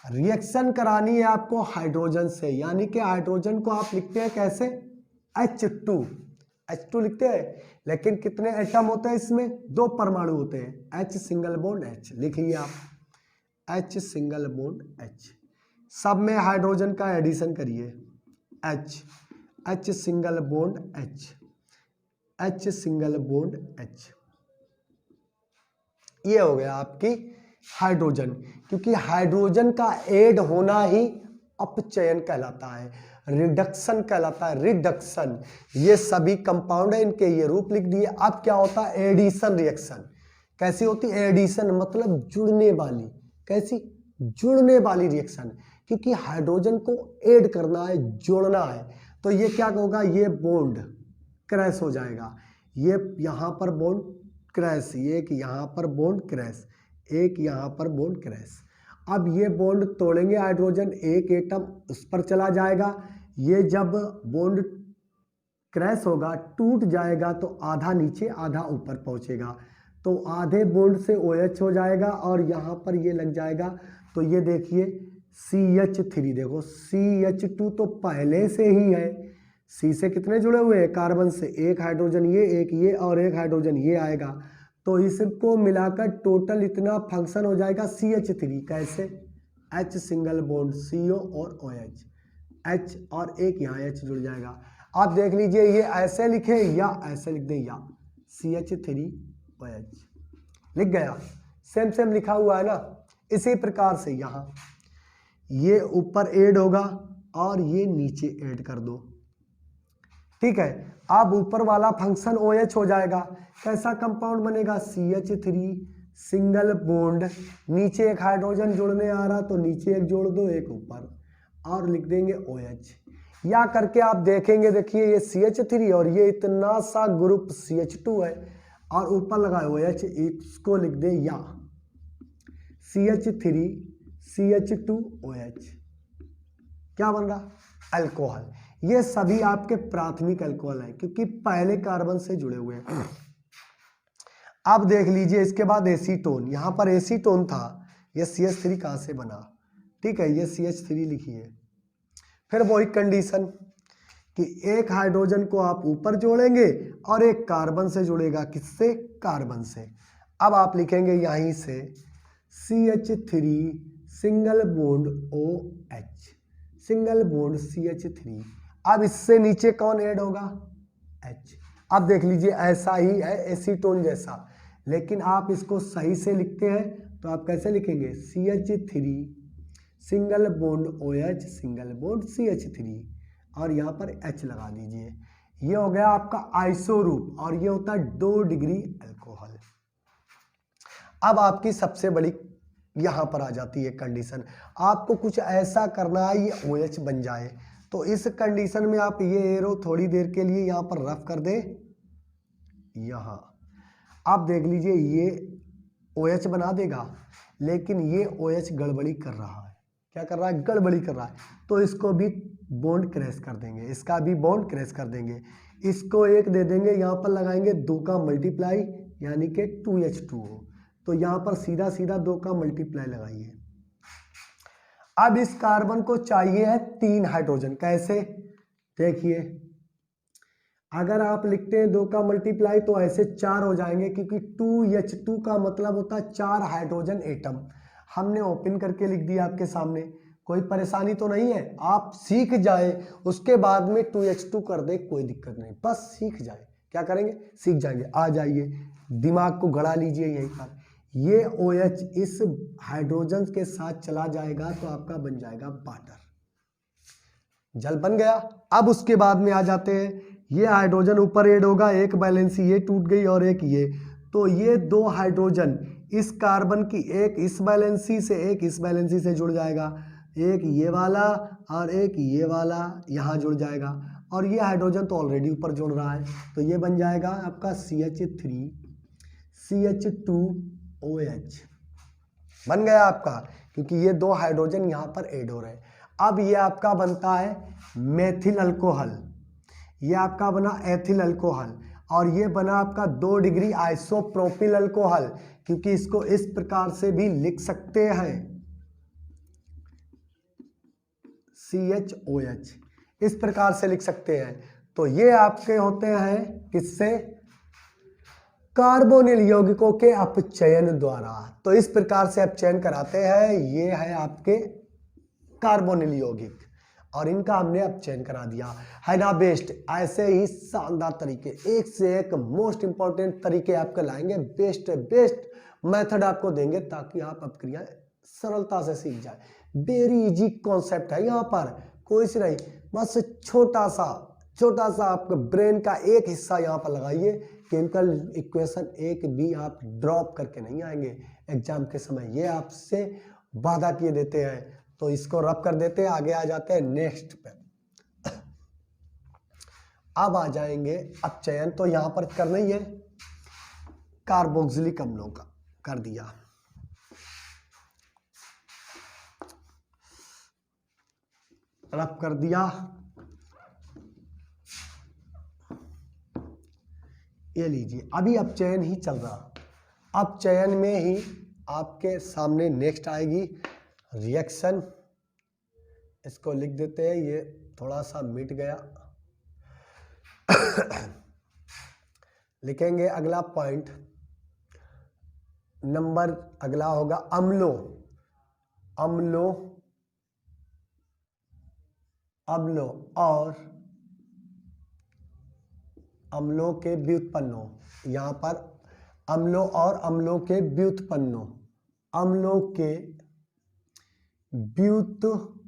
रिएक्शन करानी है आपको हाइड्रोजन से, यानी कि हाइड्रोजन को आप लिखते हैं कैसे, H2 लिखते हैं। लेकिन कितने एटम होते हैं इसमें, 2 परमाणु होते हैं, H सिंगल बॉन्ड H। लिखिए आप H सिंगल बॉन्ड H। सब में हाइड्रोजन का एडिशन करिए, H single bond H single bond H। ये हो गया आपकी हाइड्रोजन, क्योंकि हाइड्रोजन का ऐड होना ही अपचयन कहलाता है, रिडक्शन कहलाता है, रिडक्शन। ये सभी कंपाउंड है, इनके ये रूप लिख दिए। अब क्या होता है, एडिशन रिएक्शन। कैसी होती है, एडिशन मतलब जुड़ने वाली। कैसी, जुड़ने वाली रिएक्शन, क्योंकि हाइड्रोजन को ऐड करना है, जोड़ना है। तो ये क्या होगा, ये बॉन्ड क्रैश हो जाएगा, ये यहाँ पर बॉन्ड क्रैश, एक यहाँ पर बॉन्ड क्रैश, एक यहाँ पर बॉन्ड क्रैश। अब ये बॉन्ड तोड़ेंगे हाइड्रोजन, एक एटम उस पर चला जाएगा। ये जब बॉन्ड क्रैश होगा, टूट जाएगा, तो आधा नीचे आधा ऊपर पहुंचेगा। तो आधे बॉन्ड से OH हो जाएगा और यहाँ पर ये लग जाएगा। तो ये देखिए CH3, देखो CH2 तो पहले से ही है। C से कितने जुड़े हुए हैं, कार्बन से एक हाइड्रोजन ये, एक ये और एक हाइड्रोजन ये आएगा। तो इसको मिलाकर टोटल इतना फंक्शन हो जाएगा CH3। कैसे, H सिंगल बॉन्ड CO और OH, H और एक यहाँ H जुड़ जाएगा। आप देख लीजिए, ये ऐसे लिखे या ऐसे लिख दें, या CH3OH लिख गया, सेम सेम लिखा हुआ है ना। इसी प्रकार से यहाँ ये ऊपर ऐड होगा और ये नीचे ऐड कर दो, ठीक है। अब ऊपर वाला फंक्शन OH हो जाएगा। कैसा कंपाउंड बनेगा, CH3 सिंगल बॉन्ड, नीचे एक हाइड्रोजन जोड़ने आ रहा तो नीचे एक जोड़ दो, एक ऊपर, और लिख देंगे OH। या करके आप देखेंगे, देखिए ये CH3 और ये इतना सा ग्रुप CH2 है और ऊपर लगा OH, इसको लिख दें या CH3 CH2OH। क्या बन रहा, अल्कोहल। ये सभी आपके प्राथमिक अल्कोहल है, क्योंकि पहले कार्बन से जुड़े हुए हैं। अब देख लीजिए इसके बाद एसीटोन। यहाँ पर एसीटोन था, ये CH3 कहाँ से बना, ठीक है, ये CH3 लिखिए। फिर वही कंडीशन कि एक हाइड्रोजन को आप ऊपर जोड़ेंगे और एक कार्बन से जुड़ेगा, किससे, कार्बन से। अब आप लिखेंगे यहीं से CH3 single bond OH, single bond CH3। अब इससे नीचे कौन ऐड होगा, H। अब देख लीजिए ऐसा ही है एसीटोन जैसा, लेकिन आप इसको सही से लिखते हैं तो आप कैसे लिखेंगे, CH3 single bond OH, single bond CH3 और यहाँ पर H लगा दीजिए। ये हो गया आपका आइसोरूप और ये होता है 2 डिग्री अल्कोहल। अब आपकी सबसे बड़ी यहाँ पर आ जाती है कंडीशन, आपको कुछ ऐसा करना है ये OH बन जाए। तो इस कंडीशन में आप ये एरो थोड़ी देर के लिए यहाँ पर रफ कर दे। यहाँ आप देख लीजिए ये OH बना देगा, लेकिन ये OH गड़बड़ी कर रहा है। क्या कर रहा है? गड़बड़ी कर रहा है। तो इसको भी बॉन्ड क्रैश कर देंगे, इसका भी बॉन्ड क्रैश कर देंगे। इसको एक दे देंगे, यहाँ पर लगाएंगे 2 का मल्टीप्लाई यानी कि 2H2O। तो यहाँ पर सीधा सीधा 2 का मल्टीप्लाई लगाइए। अब इस कार्बन को चाहिए है 3 हाइड्रोजन। कैसे? देखिए, अगर आप लिखते हैं 2 का मल्टीप्लाई तो ऐसे 4 हो जाएंगे, क्योंकि 2H2 का मतलब होता है 4 हाइड्रोजन एटम। हमने ओपन करके लिख दिया आपके सामने, कोई परेशानी तो नहीं है। आप सीख जाए, उसके बाद में 2H2 कर दे, कोई दिक्कत नहीं, बस सीख जाए। क्या करेंगे? सीख जाएंगे। आ जाइए, दिमाग को गड़ा लीजिए यहीं पर। ये OH इस हाइड्रोजन के साथ चला जाएगा तो आपका बन जाएगा वाटर, जल बन गया। अब उसके बाद में आ जाते हैं, ये हाइड्रोजन ऊपर ऐड होगा, एक बैलेंसी ये टूट गई और एक ये, तो ये 2 हाइड्रोजन इस कार्बन की, एक इस बैलेंसी से एक इस बैलेंसी से जुड़ जाएगा, एक ये वाला और एक ये वाला यहाँ जुड़ जाएगा, और ये हाइड्रोजन तो ऑलरेडी ऊपर जुड़ रहा है, तो ये बन जाएगा आपका CH3 CH2OH बन गया आपका, क्योंकि ये 2 हाइड्रोजन यहाँ पर ऐड हो रहे हैं। अब ये आपका बनता है मेथिल अल्कोहल, ये आपका बना एथिल अल्कोहल, और ये बना आपका 2 डिग्री आइसोप्रोपिल अल्कोहल, क्योंकि इसको इस प्रकार से भी लिख सकते हैं CHOH, इस प्रकार से लिख सकते हैं। तो ये आपके होते हैं किससे? कार्बोनिल यौगिकों के अपचयन द्वारा। तो इस प्रकार से अपचयन कराते हैं। ये है आपके कार्बोनिल यौगिक और इनका हमने अपचयन करा दिया है ना। बेस्ट, ऐसे ही शानदार तरीके, एक से एक मोस्ट इंपॉर्टेंट तरीके आपके लाएंगे, बेस्ट मेथड आपको देंगे, ताकि आप अपक्रिया सरलता से सीख जाए। वेरी इजी कॉन्सेप्ट है, यहाँ पर कोई सी नहीं, बस छोटा सा आपके ब्रेन का एक हिस्सा यहाँ पर लगाइए। केमिकल इक्वेशन एक भी आप ड्रॉप करके नहीं आएंगे एग्जाम के समय, ये आपसे वादा किए देते हैं। तो इसको रब कर देते हैं, आगे आ जाते हैं नेक्स्ट पे। अब आ जाएंगे अपचयन, तो यहां पर करना ही है, कार्बोक्सिलिक अम्लों का कर दिया। रब कर दिया, ये लीजिए, अभी अपचयन ही चल रहा। अपचयन में ही आपके सामने नेक्स्ट आएगी रिएक्शन, इसको लिख देते हैं, ये थोड़ा सा मिट गया। लिखेंगे अगला पॉइंट नंबर, अगला होगा अम्लों और अम्लों के व्युत्पन्नों। यहां पर अम्लों और अम्लों के व्युत्पन्नों, अम्लों के व्युत्पन्न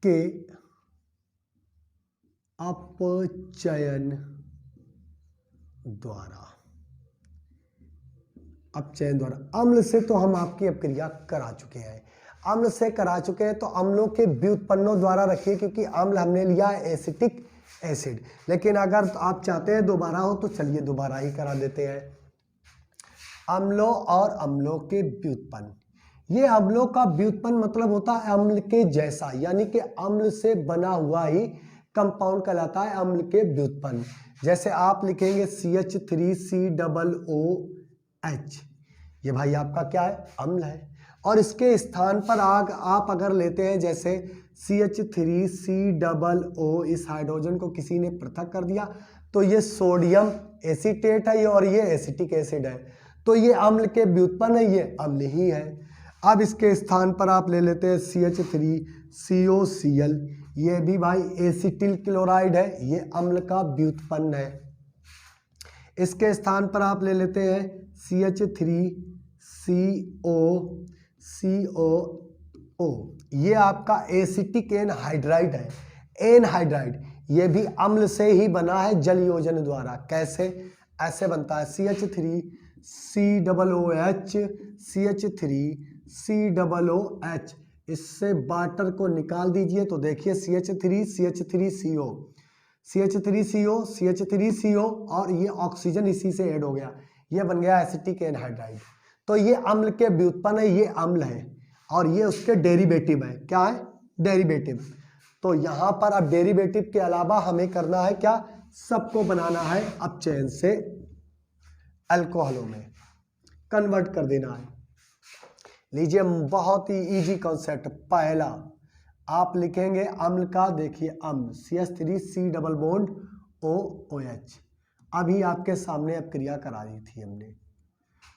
के अपचयन द्वारा। अम्ल से तो हम आपकी अपक्रिया करा चुके हैं, अम्ल से करा चुके हैं, तो अम्लों के व्युत्पन्नों द्वारा रखिए, क्योंकि अम्ल हमने लिया है एसिटिक एसिड। लेकिन अगर आप चाहते हैं दोबारा हो तो चलिए दोबारा ही करा देते हैं। अम्लों और अम्लों के व्युत्पन्न, ये अम्लों का व्युत्पन्न मतलब होता है अम्ल के जैसा, यानी कि अम्ल से बना हुआ ही कंपाउंड कहलाता है अम्ल के व्युत्पन्न। जैसे आप लिखेंगे CH3COOH, ये भाई आपका क्या है? अम्ल है। और इसके स्थान पर आप अगर लेते हैं जैसे CH3COO, इस हाइड्रोजन को किसी ने पृथक कर दिया, तो ये सोडियम एसीटेट है और ये एसिटिक एसिड है, तो ये अम्ल के व्युत्पन्न है, ये अम्ल ही है। अब इसके स्थान पर आप ले लेते हैं CH3COCl, ये भी भाई एसिटिल क्लोराइड है, ये अम्ल का व्युत्पन्न है। इसके स्थान पर आप ले लेते हैं CH3 COO, ये आपका एसिटिक एनहाइड्राइड है। एनहाइड्राइड ये भी अम्ल से ही बना है जल योजन द्वारा। कैसे? ऐसे बनता है CH3COOH, CH3COOH। इससे वाटर को निकाल दीजिए तो देखिए CH3CH3CO, CH3CO, CH3CO, और ये ऑक्सीजन इसी से ऐड हो गया, ये बन गया एसिटिक एनहाइड्राइड। तो ये अम्ल के व्युत्पन्न है, ये अम्ल है, और ये उसके डेरिवेटिव है। क्या है? डेरिवेटिव। तो यहां पर अब डेरिवेटिव के अलावा हमें करना है क्या? सबको बनाना है अब चैन से अल्कोहलों में कन्वर्ट कर देना है। लीजिए, बहुत ही इजी कॉन्सेप्ट। पहला आप लिखेंगे अम्ल का, देखिए अम्ल CH3C डबल बॉन्ड OOH, अभी आपके सामने अब क्रिया करा दी थी हमने।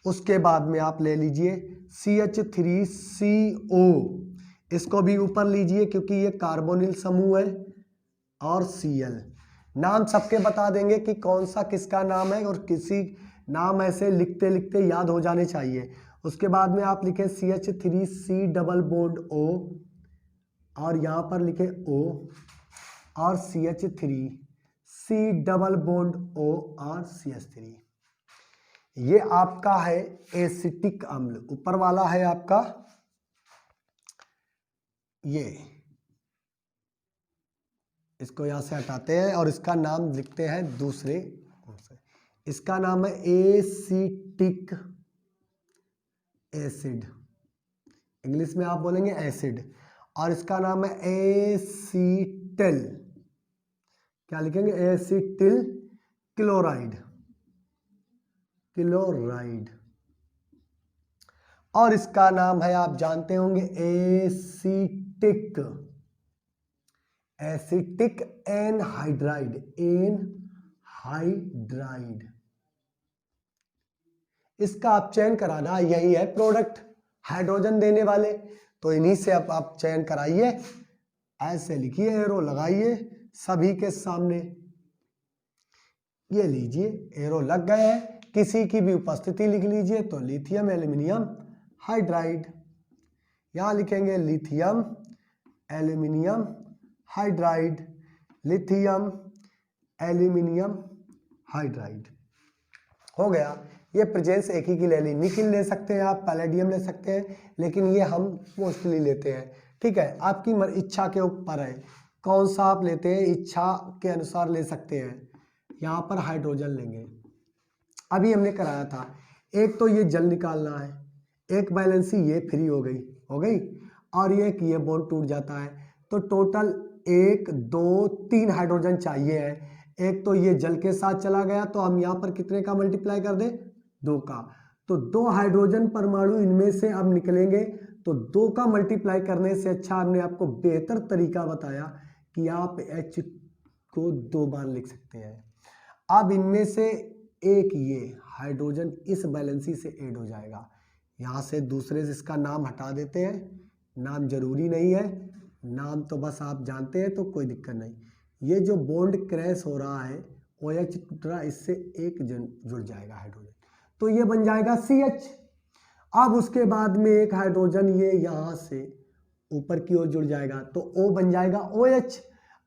उसके बाद में आप ले लीजिए CH3CO, इसको भी ऊपर लीजिए क्योंकि ये कार्बोनिल समूह है, और Cl। नाम सबके बता देंगे कि कौन सा किसका नाम है, और किसी नाम ऐसे लिखते लिखते याद हो जाने चाहिए। उसके बाद में आप लिखे CH3C डबल बॉन्ड O, और यहाँ पर लिखे O, और CH3C डबल बॉन्ड O और CH3। ये आपका है एसिटिक अम्ल। ऊपर वाला है आपका ये, इसको यहां से हटाते हैं और इसका नाम लिखते हैं दूसरे। इसका नाम है एसिटिक एसिड, इंग्लिश में आप बोलेंगे एसिड, और इसका नाम है एसीटिल। क्या लिखेंगे? Acetyl chloride, chloride. और इसका नाम है, आप जानते होंगे, एसिटिक, एसिटिक एनहाइड्राइड, एनहाइड्राइड। इसका आप चयन कराना, यही है प्रोडक्ट हाइड्रोजन देने वाले, तो इन्हीं से आप चयन कराइए। ऐसे लिखिए, एरो लगाइए सभी के सामने। ये लीजिए, एरो लग गए हैं। किसी की भी उपस्थिति लिख लीजिए, तो लिथियम एल्यूमिनियम हाइड्राइड, यहां लिखेंगे lithium aluminium hydride, lithium aluminium hydride. हो गया। ये प्रेजेंस एक ही की ले ली। निकिल ले सकते हैं आप, पैलेडियम ले सकते हैं, लेकिन ये हम मोस्टली लेते हैं। ठीक है, आपकी इच्छा के ऊपर है कौन सा आप लेते हैं, इच्छा के अनुसार ले सकते हैं। यहाँ पर हाइड्रोजन लेंगे, अभी हमने कराया था। एक तो ये जल निकालना है, एक बैलेंसी ये फ्री हो गई, और ये बॉन्ड टूट जाता है। तो टोटल 1 2 3 हाइड्रोजन चाहिए है। एक तो ये जल के साथ चला गया, तो हम यहाँ पर कितने का मल्टीप्लाई कर दें? 2 का। तो 2 हाइड्रोजन परमाणु इनमें से अब निकलेंगे, तो 2 का मल्टीप्लाई करने से अच्छा हमने आपको बेहतर तरीका बताया कि आप H को 2 बार लिख सकते हैं। अब इनमें से एक ये हाइड्रोजन इस बैलेंसी से ऐड हो जाएगा। यहाँ से दूसरे से इसका नाम हटा देते हैं, नाम जरूरी नहीं है, नाम तो बस आप जानते हैं तो कोई दिक्कत नहीं। ये जो बॉन्ड क्रैश हो रहा है, OH टूट रहा, इससे एक जुड़ जाएगा हाइड्रोजन, तो ये बन जाएगा CH। अब उसके बाद में एक हाइड्रोजन ये यहाँ से ऊपर की ओर जुड़ जाएगा, तो O बन जाएगा OH।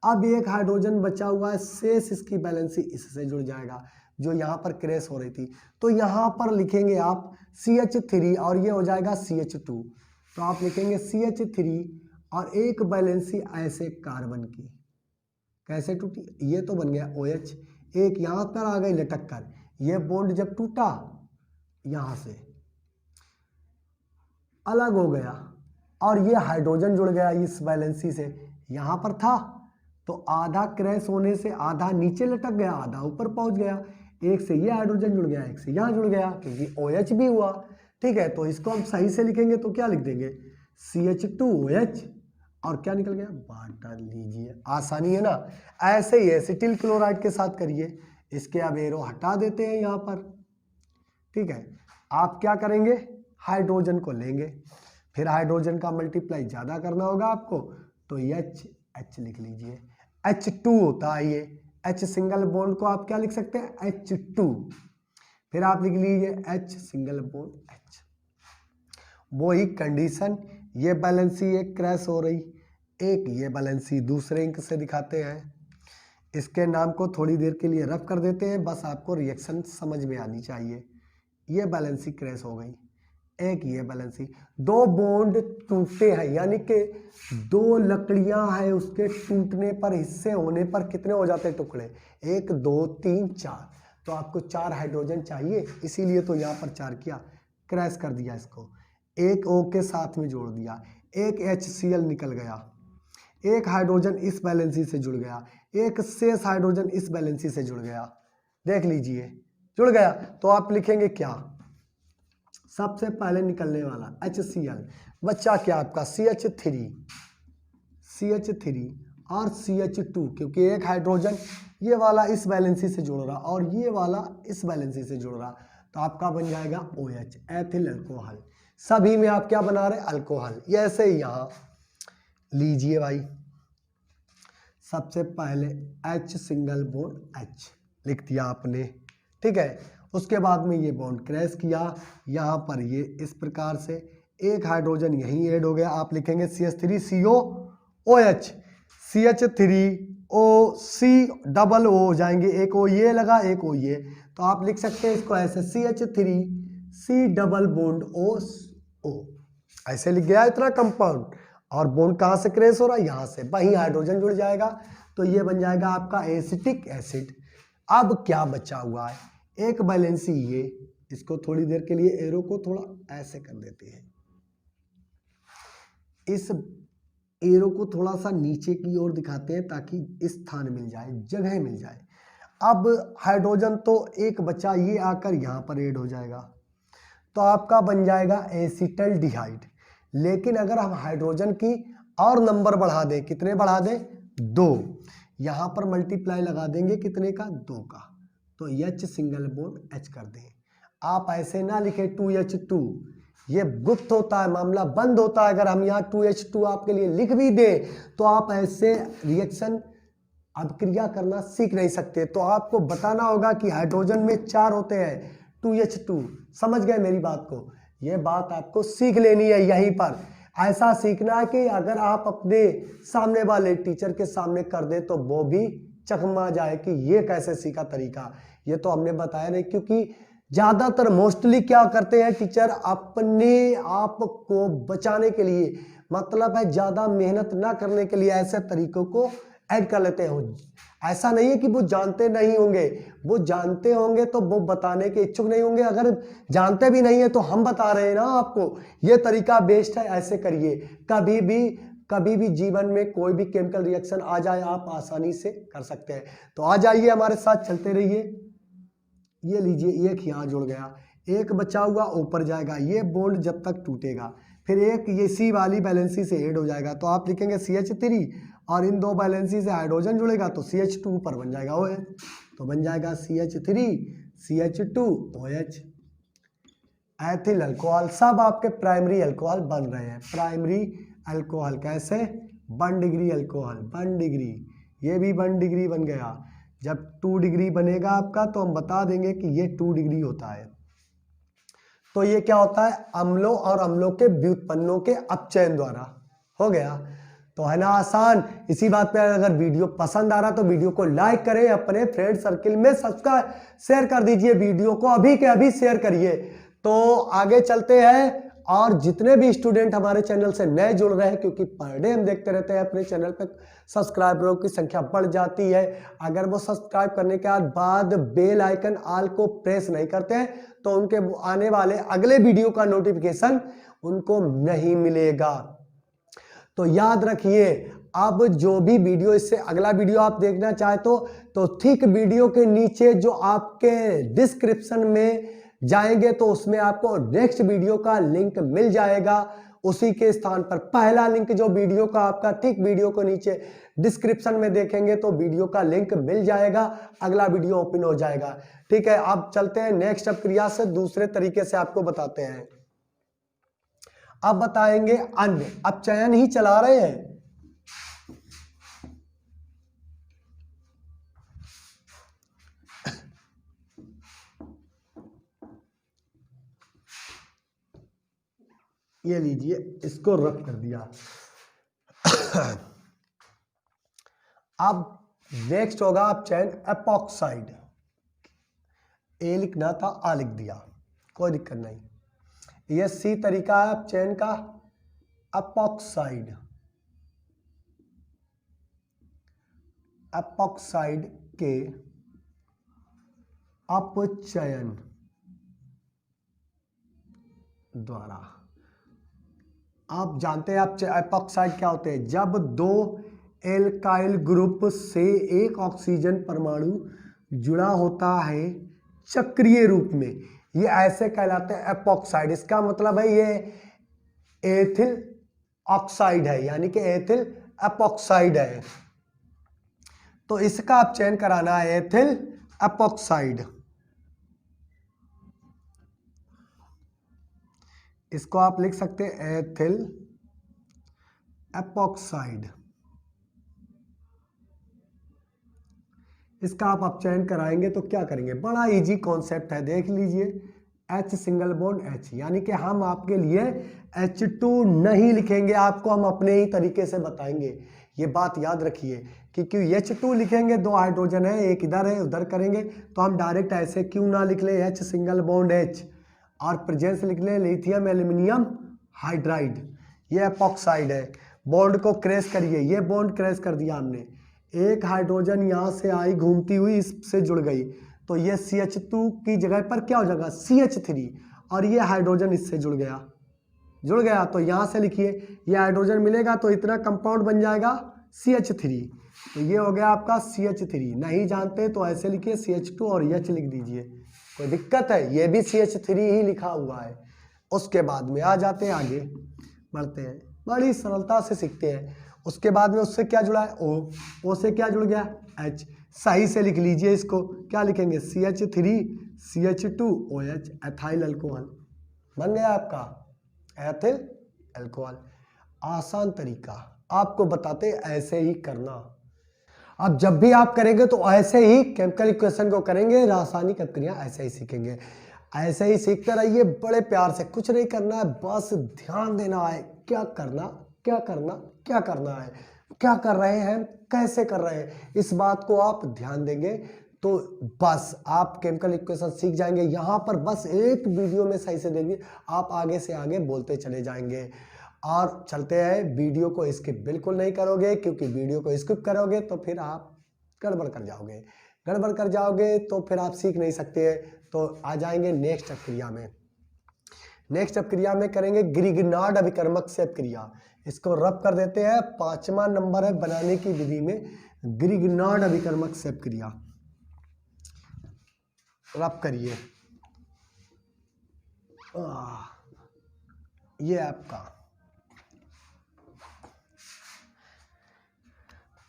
अब एक हाइड्रोजन बचा हुआ है, शेष इसकी बैलेंसी इससे जुड़ जाएगा जो यहाँ पर क्रैश हो रही थी। तो यहाँ पर लिखेंगे आप CH3 और ये हो जाएगा CH2। तो आप लिखेंगे CH3 और एक बैलेंसी ऐसे कार्बन की, कैसे टूटी? ये तो बन गया OH, एक यहाँ पर आ गई लटक कर। ये बॉन्ड जब टूटा यहाँ से अलग हो गया और ये हाइड्रोजन जुड़ गया इस बैलेंसी से, यहाँ पर था तो आधा क्रैश होने से आधा नीचे लटक गया, आधा ऊपर पहुंच गया। एक से ये हाइड्रोजन जुड़ गया, एक से यहाँ जुड़ गया, क्योंकि OH भी हुआ। ठीक है, तो इसको हम सही से लिखेंगे तो क्या लिख देंगे? CH2OH, और क्या निकल गया? वाटर। लीजिए, आसानी है ना। ऐसे ही एसिटिल क्लोराइड के साथ करिए। इसके अब एरो हटा देते हैं यहाँ पर। ठीक है, आप क्या करेंगे? हाइड्रोजन को लेंगे, फिर हाइड्रोजन का मल्टीप्लाई ज्यादा करना होगा आपको, तो H लिख लीजिए। H2 होता है ये, H सिंगल बॉन्ड को आप क्या लिख सकते हैं? H2। फिर आप लिख लीजिए H सिंगल बॉन्ड H। वो ही कंडीशन, ये बैलेंसी एक क्रैश हो रही, एक ये बैलेंसी दूसरे इंक से दिखाते हैं। इसके नाम को थोड़ी देर के लिए रफ कर देते हैं, बस आपको रिएक्शन समझ में आनी चाहिए। ये बैलेंसी क्रैश हो गई, एक ये बैलेंसी, दो बॉन्ड टूटे हैं, यानी कि दो लकड़ियां हैं, उसके टूटने पर हिस्से होने पर कितने हो जाते हैं टुकड़े, 1 2 3 4। तो आपको 4 हाइड्रोजन चाहिए, इसीलिए तो यहाँ पर 4 किया, क्रैश कर दिया इसको, एक O के साथ में जोड़ दिया, एक HCl निकल गया, एक हाइड्रोजन इस बैलेंसी से जुड़ गया, एक शेष हाइड्रोजन इस बैलेंसी से जुड़ गया। देख लीजिए जुड़ गया, तो आप लिखेंगे क्या, सबसे पहले निकलने वाला HCl, बच्चा क्या आपका CH3 और CH2, क्योंकि एक हाइड्रोजन ये वाला इस बैलेंसी से जुड़ रहा और ये वाला इस बैलेंसी से जुड़ रहा, तो आपका बन जाएगा OH, एथिल अल्कोहल। सभी में आप क्या बना रहे, अल्कोहल। ये ऐसे ही यहाँ लीजिए भाई, सबसे पहले H सिंगल बॉन्ड H लिख दिया आपने, ठीक है। उसके बाद में ये बॉन्ड क्रैश किया, यहाँ पर ये इस प्रकार से एक हाइड्रोजन यहीं ऐड हो गया, आप लिखेंगे CH3COOH, CH3OCOO हो जाएंगे, एक O ये लगा एक O ये, तो आप लिख सकते हैं इसको ऐसे CH3C डबल बॉन्ड O, ऐसे लिख गया इतना कंपाउंड। और बॉन्ड कहाँ से क्रैश हो रहा है, यहाँ से, वहीं हाइड्रोजन जुड़ जाएगा, तो ये बन जाएगा आपका एसिटिक एसिड। अब क्या बचा हुआ है, एक बैलेंसी ये, इसको थोड़ी देर के लिए एरो को थोड़ा ऐसे कर देते हैं, इस एरो को थोड़ा सा नीचे की ओर दिखाते हैं ताकि स्थान मिल जाए, जगह मिल जाए। अब हाइड्रोजन तो एक बचा, ये आकर यहाँ पर ऐड हो जाएगा, तो आपका बन जाएगा एसिटल्डिहाइड। लेकिन अगर हम हाइड्रोजन की और नंबर बढ़ा दें, कितने बढ़ा दें, 2, यहाँ पर मल्टीप्लाई लगा देंगे कितने का, 2 का, तो H सिंगल बॉन्ड H कर दें। आप ऐसे ना लिखे 2H2, ये गुप्त होता है, मामला बंद होता है। अगर हम यहाँ 2H2 आपके लिए लिख भी दें तो आप ऐसे रिएक्शन अभिक्रिया करना सीख नहीं सकते, तो आपको बताना होगा कि हाइड्रोजन में 4 होते हैं, 2H2, समझ गए मेरी बात को, ये बात आपको सीख लेनी है यहीं पर। ऐसा सीखना है कि अगर आप अपने सामने वाले टीचर के सामने कर दे तो वो भी चकमा जाए कि ये कैसे सीखा तरीका, ये तो हमने बताया नहीं। क्योंकि ज्यादातर मोस्टली क्या करते हैं टीचर, अपने आप को बचाने के लिए, मतलब है ज्यादा मेहनत ना करने के लिए ऐसे तरीकों को ऐड कर लेते हैं। ऐसा नहीं है कि वो जानते नहीं होंगे, वो जानते होंगे तो वो बताने के इच्छुक नहीं होंगे। अगर जानते भी नहीं है तो हम बता रहे हैं ना आपको, ये तरीका बेस्ट है, ऐसे करिए। कभी भी जीवन में कोई भी केमिकल रिएक्शन आ जाए आप आसानी से कर सकते हैं। तो आ जाइए हमारे साथ, चलते रहिए। ये लीजिए, एक यहाँ जुड़ गया, एक बचा हुआ ऊपर जाएगा, ये बॉन्ड जब तक टूटेगा फिर एक ये सी वाली बैलेंसी से ऐड हो जाएगा, तो आप लिखेंगे CH3 और इन दो बैलेंसी से हाइड्रोजन जुड़ेगा तो CH2 पर बन जाएगा OH, तो बन जाएगा CH3 CH2 OH। Ethyl alcohol, सब आपके प्राइमरी अल्कोहल बन रहे हैं। प्राइमरी अल्कोहल कैसे, 1 डिग्री अल्कोहल, 1 डिग्री, ये भी 1 डिग्री बन गया। जब 2 डिग्री बनेगा आपका तो हम बता देंगे कि ये 2 डिग्री होता है। तो ये क्या होता है, अम्लों और अम्लों के व्युत्पन्नों के अपचयन द्वारा हो गया। तो है ना आसान। इसी बात पे अगर वीडियो पसंद आ रहा तो वीडियो को लाइक करें, अपने फ्रेंड सर्किल में सब्सक्राइब शेयर कर दीजिए, वीडियो को अभी के अभी शेयर करिए। तो आगे चलते हैं, और जितने भी स्टूडेंट हमारे चैनल से नए जुड़ रहे हैं, क्योंकि पर डे हम देखते रहते हैं अपने चैनल पर सब्सक्राइबरों की संख्या बढ़ जाती है, अगर वो सब्सक्राइब करने के बाद बेल आइकन ऑल को प्रेस नहीं करते हैं तो उनके आने वाले अगले वीडियो का नोटिफिकेशन उनको नहीं मिलेगा। तो याद रखिए, अब जो भी वीडियो, इससे अगला वीडियो आप देखना चाहे तो ठीक वीडियो के नीचे जो आपके डिस्क्रिप्शन में जाएंगे तो उसमें आपको नेक्स्ट वीडियो का लिंक मिल जाएगा। उसी के स्थान पर पहला लिंक जो वीडियो का आपका ठीक वीडियो को नीचे डिस्क्रिप्शन में देखेंगे तो वीडियो का लिंक मिल जाएगा, अगला वीडियो ओपन हो जाएगा। ठीक है, अब चलते हैं नेक्स्ट अपक्रिया से, दूसरे तरीके से आपको बताते हैं। अब बताएंगे अन्य, अब चयन ही चला रहे हैं। ये लीजिए, इसको रब कर दिया। अब नेक्स्ट होगा आप चैन एपॉक्साइड। ए लिखना था, आ लिख दिया, कोई दिक्कत नहीं। ये सी तरीका है आप चैन का एपॉक्साइड। एपॉक्साइड के अपचयन द्वारा। आप जानते हैं आप एपॉक्साइड क्या होते हैं? जब दो एल्काइल ग्रुप से एक ऑक्सीजन परमाणु जुड़ा होता है चक्रीय रूप में, ये ऐसे कहलाते हैं एपॉक्साइड। इसका मतलब है ये एथिल ऑक्साइड है, यानी कि एथिल एपॉक्साइड है। तो इसका आप चयन कराना है एथिल एपॉक्साइड। इसको आप लिख सकते हैं एथिल एपॉक्साइड। इसका आप अपचयन कराएंगे तो क्या करेंगे? बड़ा इजी कॉन्सेप्ट है, देख लीजिए। H सिंगल बॉन्ड H, यानी कि हम आपके लिए H2 नहीं लिखेंगे, आपको हम अपने ही तरीके से बताएंगे। ये बात याद रखिए, क्योंकि H2 लिखेंगे, दो हाइड्रोजन है, एक इधर है उधर करेंगे, तो हम डायरेक्ट ऐसे क्यों ना लिख ले H सिंगल बॉन्ड H और प्रेजेंस लिख ले लिथियम एल्यूमिनियम हाइड्राइड। ये एपॉक्साइड है। बॉन्ड को क्रैश करिए, ये बॉन्ड क्रैश कर दिया हमने, एक हाइड्रोजन यहां से आई घूमती हुई इससे जुड़ गई, तो ये CH2 की जगह पर क्या हो जाएगा? CH3, और ये हाइड्रोजन इससे जुड़ गया तो यहां से लिखिए, ये हाइड्रोजन मिलेगा तो इतना कंपाउंड बन जाएगा CH3, तो ये हो गया आपका CH3। नहीं जानते तो ऐसे लिखिए CH2 और H लिख दीजिए, कोई दिक्कत है? ये भी CH3 ही लिखा हुआ है। उसके बाद में आ जाते हैं, आगे बढ़ते हैं, बड़ी सरलता से सीखते हैं। उसके बाद में उससे क्या जुड़ा है? O से क्या जुड़ गया? H। सही से लिख लीजिए इसको, क्या लिखेंगे? CH3 CH2 OH, ethyl alcohol बन गया आपका एथिल अल्कोहल। आसान तरीका आपको बताते, ऐसे ही करना। अब जब भी आप करेंगे तो ऐसे ही केमिकल इक्वेशन को करेंगे, रासायनिक अभिक्रिया ऐसे ही सीखेंगे। ऐसे ही सीखते रहिए बड़े प्यार से, कुछ नहीं करना है, बस ध्यान देना है क्या करना क्या करना क्या करना है, क्या कर रहे हैं, कैसे कर रहे हैं, इस बात को आप ध्यान देंगे तो बस आप केमिकल इक्वेशन सीख जाएंगे। यहाँ पर बस एक वीडियो में सही से देखिए, आप आगे से आगे बोलते चले जाएंगे। और चलते हैं, वीडियो को स्किप बिल्कुल नहीं करोगे, क्योंकि वीडियो को स्किप करोगे तो फिर आप गड़बड़ कर जाओगे तो फिर आप सीख नहीं सकते। तो आ जाएंगे नेक्स्ट अभिक्रिया में। नेक्स्ट अभिक्रिया में करेंगे ग्रिगनार्ड अभिकर्मक से अभिक्रिया। इसको रब कर देते हैं, 5वां नंबर है बनाने की विधि में, ग्रिगनार्ड अभिकर्मक से अभिक्रिया। रब करिए, ये आपका,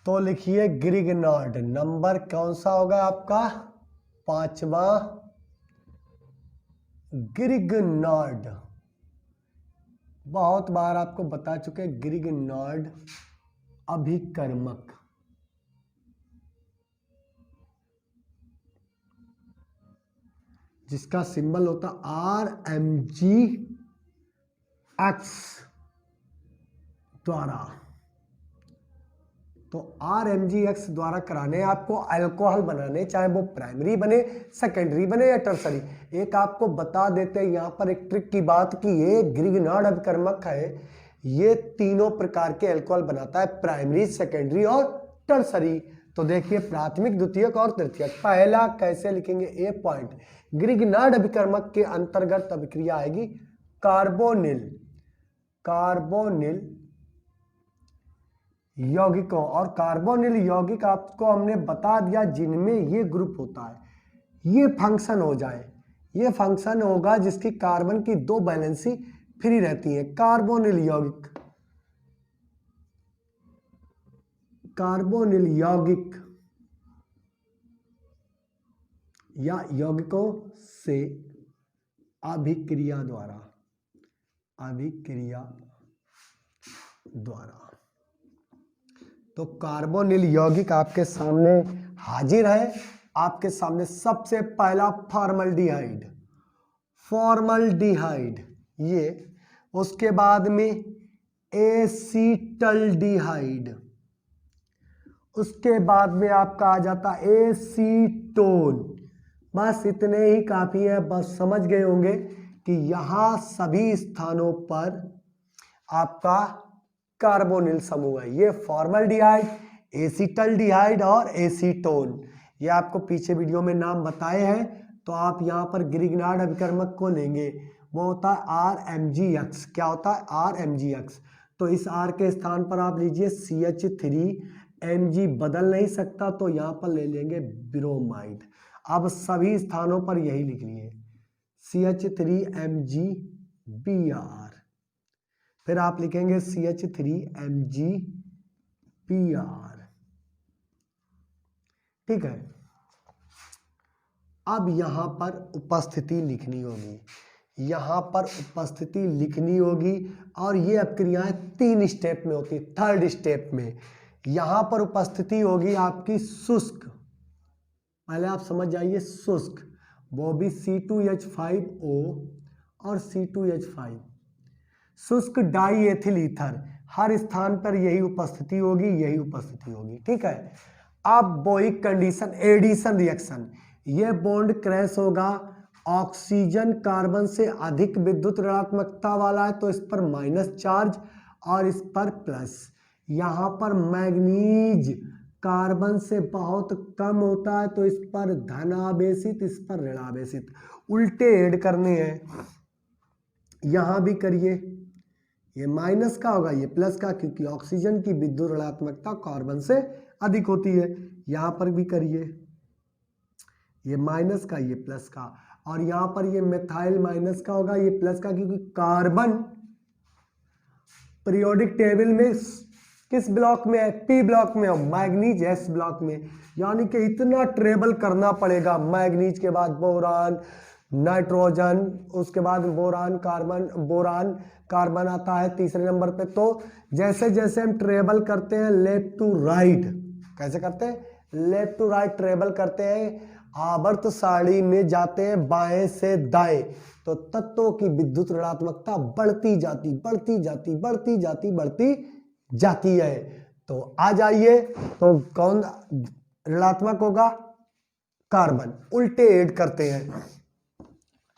तो लिखिए ग्रिगनार्ड। नंबर कौन सा होगा आपका? 5वां ग्रिगनार्ड। बहुत बार आपको बता चुके ग्रिगनार्ड अभिकर्मक। जिसका सिंबल होता RMgX द्वारा। तो RMgX द्वारा कराने आपको अल्कोहल बनाने, चाहे वो प्राइमरी बने, सेकेंडरी बने या टर्सरी। एक आपको बता देते हैं यहाँ पर एक ट्रिक की बात कि ये ग्रिगनार्ड अभिकर्मक है, ये तीनों प्रकार के अल्कोहल बनाता है, प्राइमरी, सेकेंडरी और टर्सरी। तो देखिए प्राथमिक, द्वितीयक और तृतीयक। पहला कैसे लिखेंगे? ए पॉइंट, ग्रिगनार्ड अभिकर्मक के अंतर्गत अभिक्रिया आएगी कार्बोनिल यौगिकों, और कार्बोनिल यौगिक आपको हमने बता दिया जिनमें ये ग्रुप होता है, ये फंक्शन हो जाए, ये फंक्शन होगा जिसकी कार्बन की 2 वैलेंसी फ्री रहती है। कार्बोनिल यौगिक या यौगिकों से अभिक्रिया द्वारा। तो कार्बोनिल यौगिक आपके सामने हाजिर है। आपके सामने सबसे पहला फॉर्मल्डिहाइड, ये उसके बाद में एसीटल्डिहाइड, उसके बाद में आपका आ जाता एसीटोन। बस इतने ही काफी है। बस समझ गए होंगे कि यहां सभी स्थानों पर आपका कार्बोनिल समूह है। ये फॉर्मल्डिहाइड, एसीटल्डिहाइड और एसीटोन, ये आपको पीछे वीडियो में नाम बताए हैं। तो आप यहाँ पर ग्रिग्नार्ड अभिकर्मक को लेंगे, वो होता है RMgX। क्या होता है? RMgX। तो इस R के स्थान पर आप लीजिए CH3, Mg बदल नहीं सकता तो यहाँ पर ले लेंगे ब्रोमाइड। अब सभी स्थानों पर यही लिखनी है, CH3MgBr। फिर आप लिखेंगे CH3MgBr। ठीक है। अब यहां पर उपस्थिति लिखनी होगी, यहां पर उपस्थिति लिखनी होगी। और ये अपक्रियाएं 3 स्टेप में होती है। थर्ड स्टेप में यहां पर उपस्थिति होगी आपकी शुष्क, पहले आप समझ जाइए शुष्क, वो भी C2H5O और C2H5, शुष्क डाई एथिल ईथर। हर स्थान पर यही उपस्थिति होगी, यही उपस्थिति होगी। ठीक है। अब बोइक कंडीशन, एडिशन रिएक्शन, ये बॉन्ड क्रैश होगा, ऑक्सीजन कार्बन से अधिक विद्युत ऋणात्मकता वाला है तो इस पर माइनस चार्ज और इस पर प्लस। यहां पर मैग्नीज कार्बन से बहुत कम होता है तो इस पर धनावेशित, इस पर ऋणावेशित। उल्टे ऐड करने हैं, यहां भी करिए, ये माइनस का होगा, ये प्लस का, क्योंकि ऑक्सीजन की विद्युत ऋणात्मकता कार्बन से अधिक होती है। यहां पर भी करिए, ये माइनस का, ये प्लस का। और यहां पर ये मेथाइल माइनस का होगा, ये प्लस का, क्योंकि कार्बन पीरियोडिक टेबल में किस ब्लॉक में है? P ब्लॉक में है, मैग्नीज S ब्लॉक में। यानी कि इतना ट्रेबल करना पड़ेगा। मैग्नीज के बाद बोरान, नाइट्रोजन, उसके बाद बोरान कार्बन आता है तीसरे नंबर पे। तो जैसे जैसे हम ट्रेबल करते हैं लेफ्ट टू राइट, कैसे करते हैं? लेफ्ट टू राइट ट्रेबल करते हैं, आवर्त सारणी में जाते हैं बाएं से दाएं, तो तत्वों की विद्युत ऋणात्मकता बढ़ती जाती है। तो आ जाइए, तो कौन ऋणात्मक होगा? कार्बन। उल्टे ऐड करते हैं।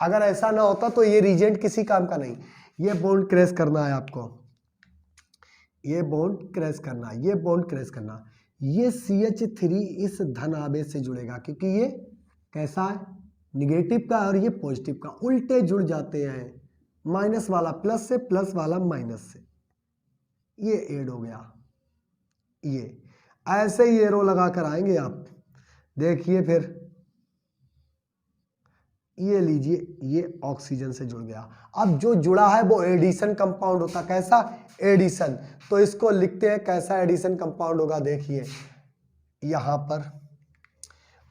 अगर ऐसा ना होता तो ये रिजेंट किसी काम का नहीं। ये बॉन्ड क्रैश करना है आपको, ये बॉन्ड क्रैश करना, ये बॉन्ड क्रैश करना। ये CH3 इस धन आवेश से जुड़ेगा, क्योंकि ये कैसा है? निगेटिव का, और ये पॉजिटिव का। उल्टे जुड़ जाते हैं, माइनस वाला प्लस से, प्लस वाला माइनस से। ये ऐड हो गया। ये ऐसे ही एरो लगा कर आएंगे आप, देखिए। फिर ये लीजिए, ये ऑक्सीजन से जुड़ गया। अब जो जुड़ा है वो एडिशन कंपाउंड होता। कैसा? एडिशन। तो इसको लिखते हैं, कैसा एडिशन कंपाउंड होगा? देखिए यहां पर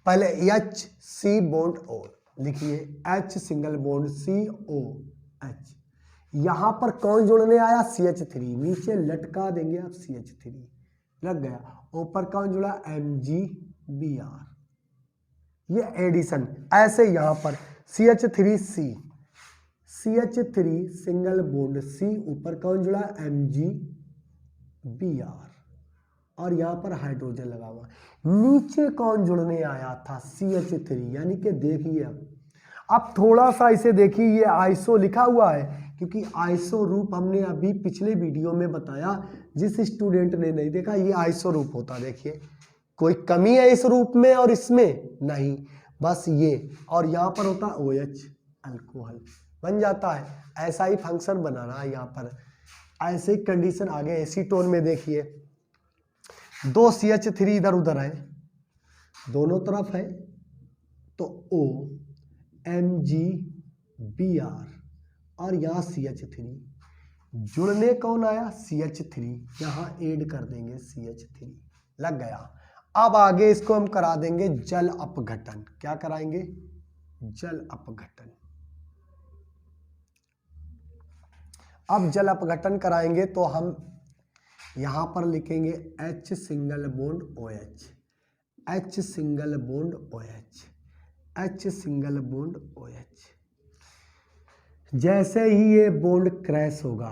पहले HC बॉन्ड O लिखिए, H सिंगल बॉन्ड COH। यहां पर कौन जुड़ने आया? CH3। नीचे लटका देंगे आप, CH3 लग गया। ऊपर कौन जुड़ा? MgBr। ये एडिशन। ऐसे यहां पर CH3C, CH3 single bond C, ऊपर कौन जुड़ा? MgBr। और यहां पर हाइड्रोजन लगा हुआ। नीचे कौन जुड़ने आया था? CH3। यानी कि देखिए, अब थोड़ा सा इसे देखिए, ये आइसो लिखा हुआ है, क्योंकि आइसो रूप हमने अभी पिछले वीडियो में बताया। जिस स्टूडेंट ने नहीं देखा, ये आइसो रूप होता। देखिए कोई कमी है इस रूप में और इसमें? नहीं, बस ये। और यहां पर होता OH, अल्कोहल बन जाता है। ऐसा ही फंक्शन बनाना है यहां पर। ऐसे ही कंडीशन आगे एसीटोन में देखिए, 2 CH3 इधर उधर है, दोनों तरफ है, तो O MgBr और यहां CH3 जुड़ने कौन आया? CH3। यहां ऐड कर देंगे CH3, लग गया। अब आगे इसको हम करा देंगे जल अपघटन। क्या कराएंगे? जल अपघटन। अब जल अपघटन कराएंगे तो हम यहां पर लिखेंगे H single bond OH, H single bond OH, H single bond OH। जैसे ही ये बॉन्ड क्रैश होगा,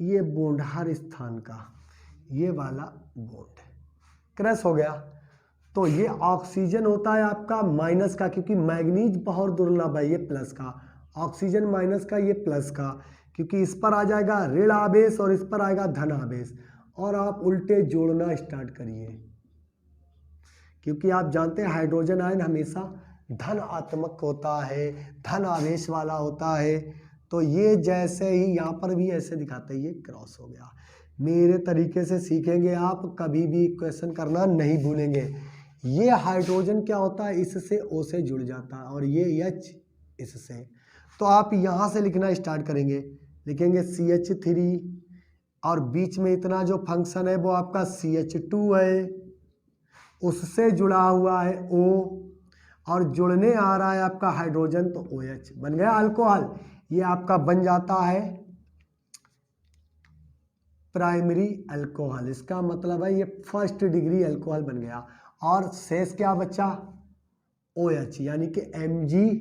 ये बॉन्ड हर स्थान का, ये वाला बॉन्ड क्रैश हो गया, तो ये ऑक्सीजन होता है आपका माइनस का, क्योंकि मैग्नीज बहुत दुर्लभ है, ये प्लस का, ऑक्सीजन माइनस का, ये प्लस का, क्योंकि इस पर आ जाएगा ऋण आवेश और इस पर आएगा धन आवेश, और आप उल्टे जोड़ना स्टार्ट करिए, क्योंकि आप जानते हैं हाइड्रोजन आयन हमेशा धन आत्मक होता है, धन आवेश वाला होता है। तो ये जैसे ही यहाँ पर भी ऐसे दिखाते हैं, ये क्रॉस हो गया। मेरे तरीके से सीखेंगे आप, कभी भी क्वेश्चन करना नहीं भूलेंगे। ये हाइड्रोजन क्या होता है, इससे O से जुड़ जाता है, और ये H इससे, तो आप यहाँ से लिखना स्टार्ट करेंगे, लिखेंगे CH3, और बीच में इतना जो फंक्शन है वो आपका CH2 है, उससे जुड़ा हुआ है O, और जुड़ने आ रहा है आपका हाइड्रोजन, तो OH बन गया अल्कोहल। ये आपका बन जाता है प्राइमरी अल्कोहल, इसका मतलब है ये फर्स्ट डिग्री अल्कोहल बन गया। और शेष क्या बचा, OH, यानी कि Mg,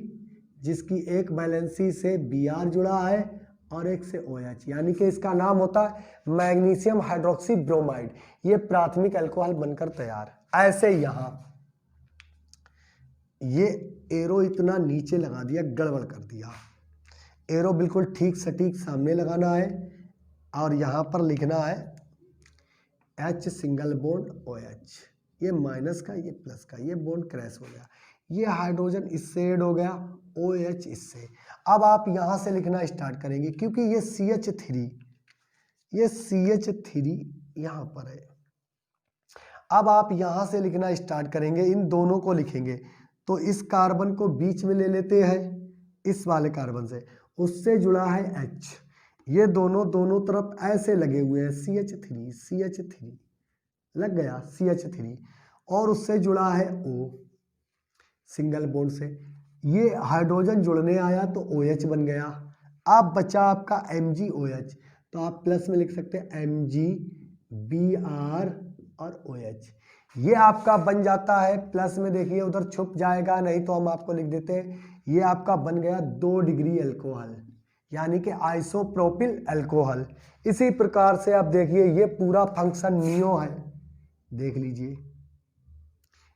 जिसकी एक वैलेंसी से Br जुड़ा है और एक से OH, यानी कि इसका नाम होता है मैग्नीशियम हाइड्रोक्सी ब्रोमाइड। ये प्राथमिक अल्कोहल बनकर तैयार। ऐसे यहाँ ये एरो इतना नीचे लगा दिया, गड़बड़ कर दिया, एरो बिल्कुल ठीक सटीक सामने लगाना है, और यहाँ पर लिखना है H सिंगल बॉन्ड OH, ये माइनस का, ये प्लस का, ये बॉन्ड क्रैश हो गया, ये हाइड्रोजन इससे ऐड हो गया, OH इससे। अब आप यहाँ से लिखना स्टार्ट करेंगे, क्योंकि ये CH3 यहाँ पर है। अब आप यहाँ से लिखना स्टार्ट करेंगे, इन दोनों को लिखेंगे, तो इस कार्बन को बीच में ले लेते हैं, इस वाले कार्बन से, उससे जुड़ा है H, ये दोनों तरफ ऐसे लगे हुए हैं, CH3 लग गया, CH3, और उससे जुड़ा है O सिंगल बॉन्ड से, ये हाइड्रोजन जुड़ने आया तो OH बन गया। अब बचा आपका MgOH, तो आप प्लस में लिख सकते हैं MgBr और OH, ये आपका बन जाता है प्लस में, देखिए उधर छुप जाएगा, नहीं तो हम आपको लिख देते हैं, ये आपका बन गया 2 डिग्री अल्कोहल, यानी कि आइसोप्रोपिल अल्कोहल। इसी प्रकार से आप देखिए ये पूरा फंक्शन नियो है, देख लीजिए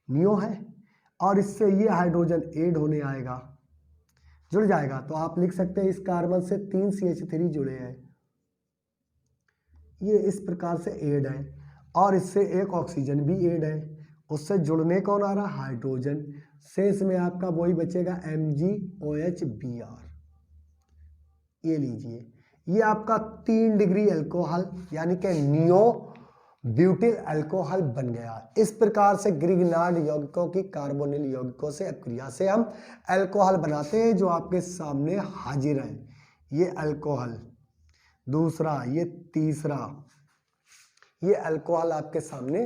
नियो है, और इससे ये हाइड्रोजन ऐड होने आएगा, जुड़ जाएगा, तो आप लिख सकते हैं इस कार्बन से 3 CH3 जुड़े हैं, ये इस प्रकार से ऐड है, और इससे एक ऑक्सीजन भी ऐड है, उससे जुड़ने कौन आ रहा, हाइड्रोजन, शेष में आपका वही बचेगा MgOH-Br, ये लीजिए, ये आपका 3 डिग्री अल्कोहल, यानी कि नियो ब्यूटिल अल्कोहल बन गया। इस प्रकार से ग्रिग्नार्ड यौगिकों की कार्बोनिल यौगिकों से क्रिया से हम अल्कोहल बनाते हैं, जो आपके सामने हाजिर है, ये अल्कोहल, दूसरा, ये तीसरा, ये अल्कोहल आपके सामने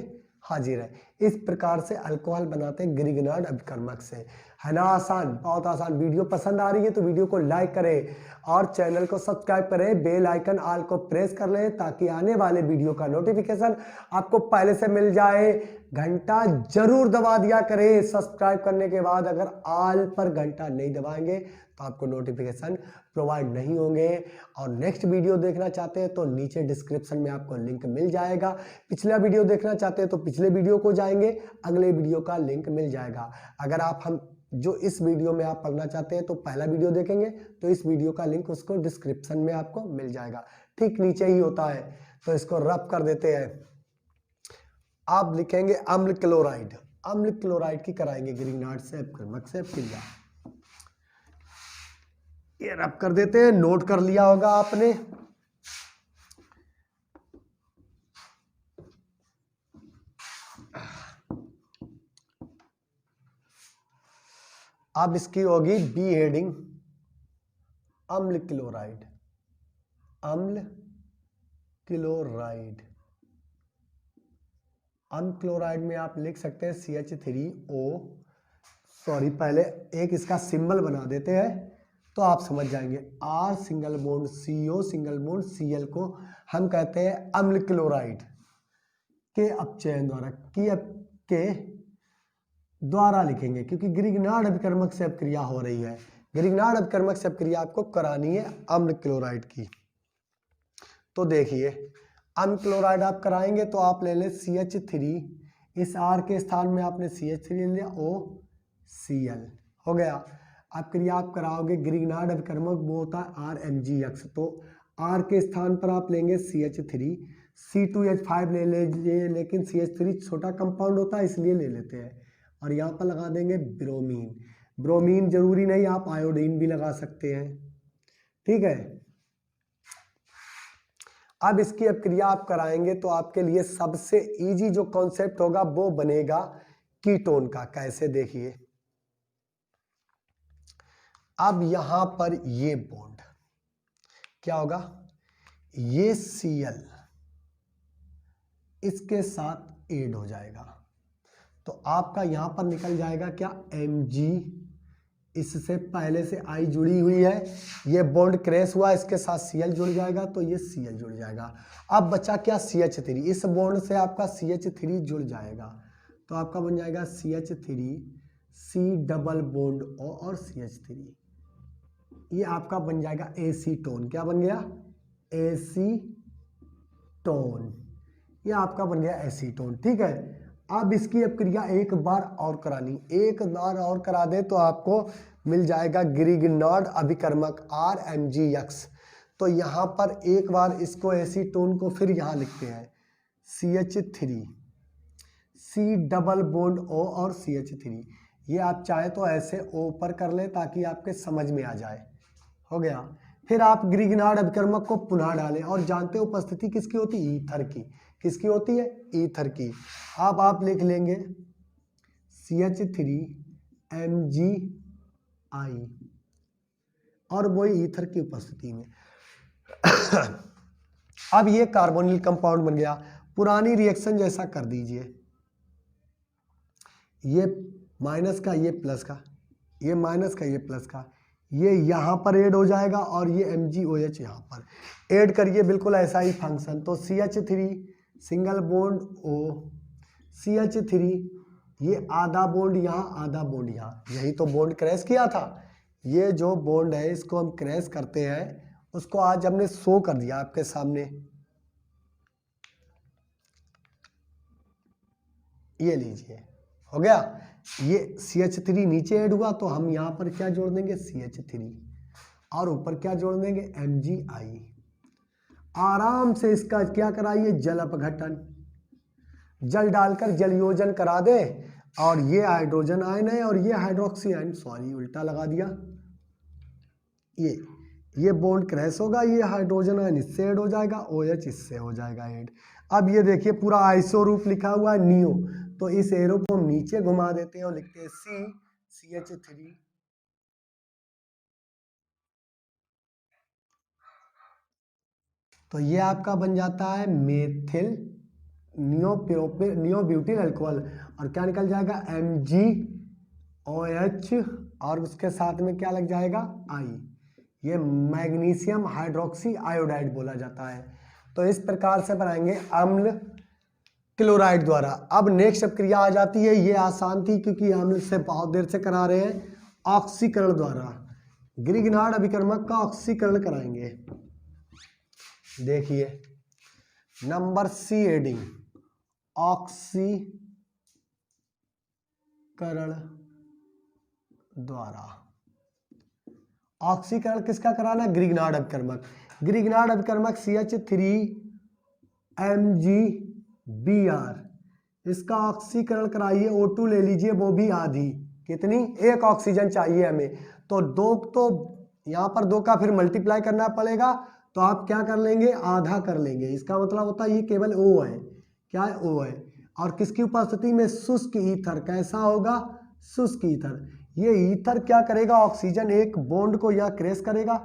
हाजिर है। इस प्रकार से अल्कोहल बनाते हैं ग्रिग्नार्ड अभिकर्मक से, है ना आसान, बहुत आसान। वीडियो पसंद आ रही है तो वीडियो को लाइक करें और चैनल को सब्सक्राइब करें, बेल आइकन ऑल को प्रेस कर लें, ताकि आने वाले वीडियो का नोटिफिकेशन आपको पहले से मिल जाए। घंटा जरूर दबा दिया करें सब्सक्राइब करने के बाद, अगर ऑल पर घंटा नहीं दबाएंगे तो आपको नोटिफिकेशन प्रोवाइड नहीं होंगे। और नेक्स्ट वीडियो देखना चाहते हैं तो नीचे डिस्क्रिप्शन में आपको लिंक मिल जाएगा, पिछला वीडियो देखना चाहते हैं तो पिछले वीडियो को जाएंगे, अगले वीडियो का लिंक मिल जाएगा। अगर आप हम जो इस वीडियो में आप पढ़ना चाहते हैं तो पहला वीडियो देखेंगे तो इस वीडियो का लिंक उसको डिस्क्रिप्शन में आपको मिल जाएगा, ठीक नीचे ही होता है। तो इसको रब कर देते हैं, आप लिखेंगे अम्ल क्लोराइड, अम्ल क्लोराइड की कराएंगे ग्रिग्नार्ड से अभिकर्मक से क्रिया, ये रब कर देते हैं, नोट कर लिया होगा आपने। अब इसकी होगी बी हेडिंग, अम्ल क्लोराइड, अम्ल क्लोराइड। अम्ल क्लोराइड में आप लिख सकते हैं CH3O, सॉरी पहले एक इसका सिंबल बना देते हैं तो आप समझ जाएंगे। R single bond CO single bond Cl को हम कहते हैं अम्ल क्लोराइड के अपचयन द्वारा, के द्वारा लिखेंगे, क्योंकि ग्रिग्नार्ड अभिकर्मक से अब क्रिया हो रही है। ग्रिग्नार्ड अभिकर्मक से क्रिया आपको करानी है अम्ल क्लोराइड की। तो देखिए अम्ल क्लोराइड आप कराएंगे तो आप ले लें CH3, इस R के स्थान में आपने CH3 ले लिया, OCl हो गया। अब क्रिया आप कराओगे ग्रिग्नार्ड अभिकर्मक वो होता है RMgX, तो R के स्थान पर आप लेंगे CH3, C2H5 ले लीजिए, लेकिन CH3 छोटा कंपाउंड होता है इसलिए ले लेते हैं, और यहाँ पर लगा देंगे ब्रोमीन। ब्रोमीन जरूरी नहीं, आप आयोडीन भी लगा सकते हैं, ठीक है। अब इसकी अब क्रिया आप कराएंगे तो आपके लिए सबसे इजी जो कॉन्सेप्ट होगा वो बनेगा कीटोन का। कैसे, देखिए अब यहां पर ये बॉन्ड क्या होगा, ये Cl इसके साथ ऐड हो जाएगा, तो आपका यहां पर निकल जाएगा क्या, Mg, इससे पहले से I जुड़ी हुई है, ये बॉन्ड क्रैश हुआ, इसके साथ Cl जुड़ जाएगा तो ये Cl जुड़ जाएगा। अब बचा क्या, CH3, इस बॉन्ड से आपका CH3 जुड़ जाएगा तो आपका बन जाएगा CH3, C double bond O और CH3, ये आपका बन जाएगा एसीटोन। क्या बन गया, एसीटोन, ये आपका बन गया एसीटोन, ठीक है। अब इसकी अब क्रिया एक बार और करानी, एक बार और करा दे तो आपको मिल जाएगा ग्रिग्नार्ड अभिकर्मक RMgX। तो यहाँ पर एक बार इसको एसीटोन को फिर यहाँ लिखते हैं CH3, C double bond O और CH3, ये आप चाहे तो ऐसे O पर कर ले ताकि आपके समझ में आ जाए, हो गया। फिर आप ग्रिग्नार्ड अभिकर्मक को पुनः डालें, और जानते हो उपस्थिति किसकी होती है, ईथर की। किसकी होती है, ईथर की। अब आप लिख लेंगे CH3Mgi, और वही ईथर की उपस्थिति में अब ये कार्बोनिल कंपाउंड बन गया। पुरानी रिएक्शन जैसा कर दीजिए, ये माइनस का ये प्लस का, ये माइनस का ये प्लस का, ये यहाँ पर ऐड हो जाएगा और ये MgOH यहाँ पर ऐड करिए, बिल्कुल ऐसा ही फंक्शन। तो CH3 single bond O, CH3, ये आधा बॉन्ड यहाँ, आधा बॉन्ड यहाँ, यही तो बॉन्ड क्रैश किया था। ये जो बॉन्ड है इसको हम क्रैश करते हैं, उसको आज हमने शो कर दिया आपके सामने। ये लीजिए, हो गया। ये CH3 नीचे ऐड हुआ तो हम यहाँ पर क्या जोड़ देंगे, CH3, और ऊपर क्या जोड़ देंगे, Mgi। आराम से इसका क्या कराइए, जल अपघटन, जल डालकर जल योजन करा दे, और ये हाइड्रोजन आयन है और ये हाइड्रोक्सी आयन, सॉरी उल्टा लगा दिया, ये बॉन्ड क्रैश होगा, ये हाइड्रोजन आयन इससे ऐड हो जाएगा, OH इससे हो जाएगा ऐड। अब ये देखिए पूरा आइसो रूप लिखा हुआ है नियो, तो इस एरो को हम नीचे घुमा देते हैं और लिखते हैं CH3, तो ये आपका बन जाता है मेथिल नियोब्यूटिल अल्कोहल, और क्या निकल जाएगा, MgOH, और उसके साथ में क्या लग जाएगा, I, ये मैग्नीशियम हाइड्रोक्सी आयोडाइड बोला जाता है। तो इस प्रकार से बनाएंगे अम्ल क्लोराइड द्वारा। अब नेक्स्ट क्रिया आ जाती है, ये आसान थी क्योंकि हम इससे बहुत देर से करा रहे हैं, ऑक्सीकरण द्वारा। ग्रिग्नार्ड अभिकर्मक का ऑक्सीकरण कराएंगे। देखिए नंबर C एडिंग, ऑक्सीकरण द्वारा। ऑक्सीकरण किसका कराना है, ग्रिग्नार्ड अभिकर्मक। ग्रिग्नार्ड अभिकर्मक CH3Mg Br, इसका ऑक्सीकरण कराइए, O2 ले लीजिए, वो भी आधी, कितनी, एक ऑक्सीजन चाहिए हमें, तो दो, तो यहाँ पर दो का फिर मल्टीप्लाई करना पड़ेगा, तो आप क्या कर लेंगे, आधा कर लेंगे। इसका मतलब होता है ये केवल O है, क्या है, O है, और किसकी उपस्थिति में, शुष्क ईथर। कैसा होगा, शुष्क ईथर। ये ईथर क्या करेगा, ऑक्सीजन एक बॉन्ड को यहाँ क्रैश करेगा,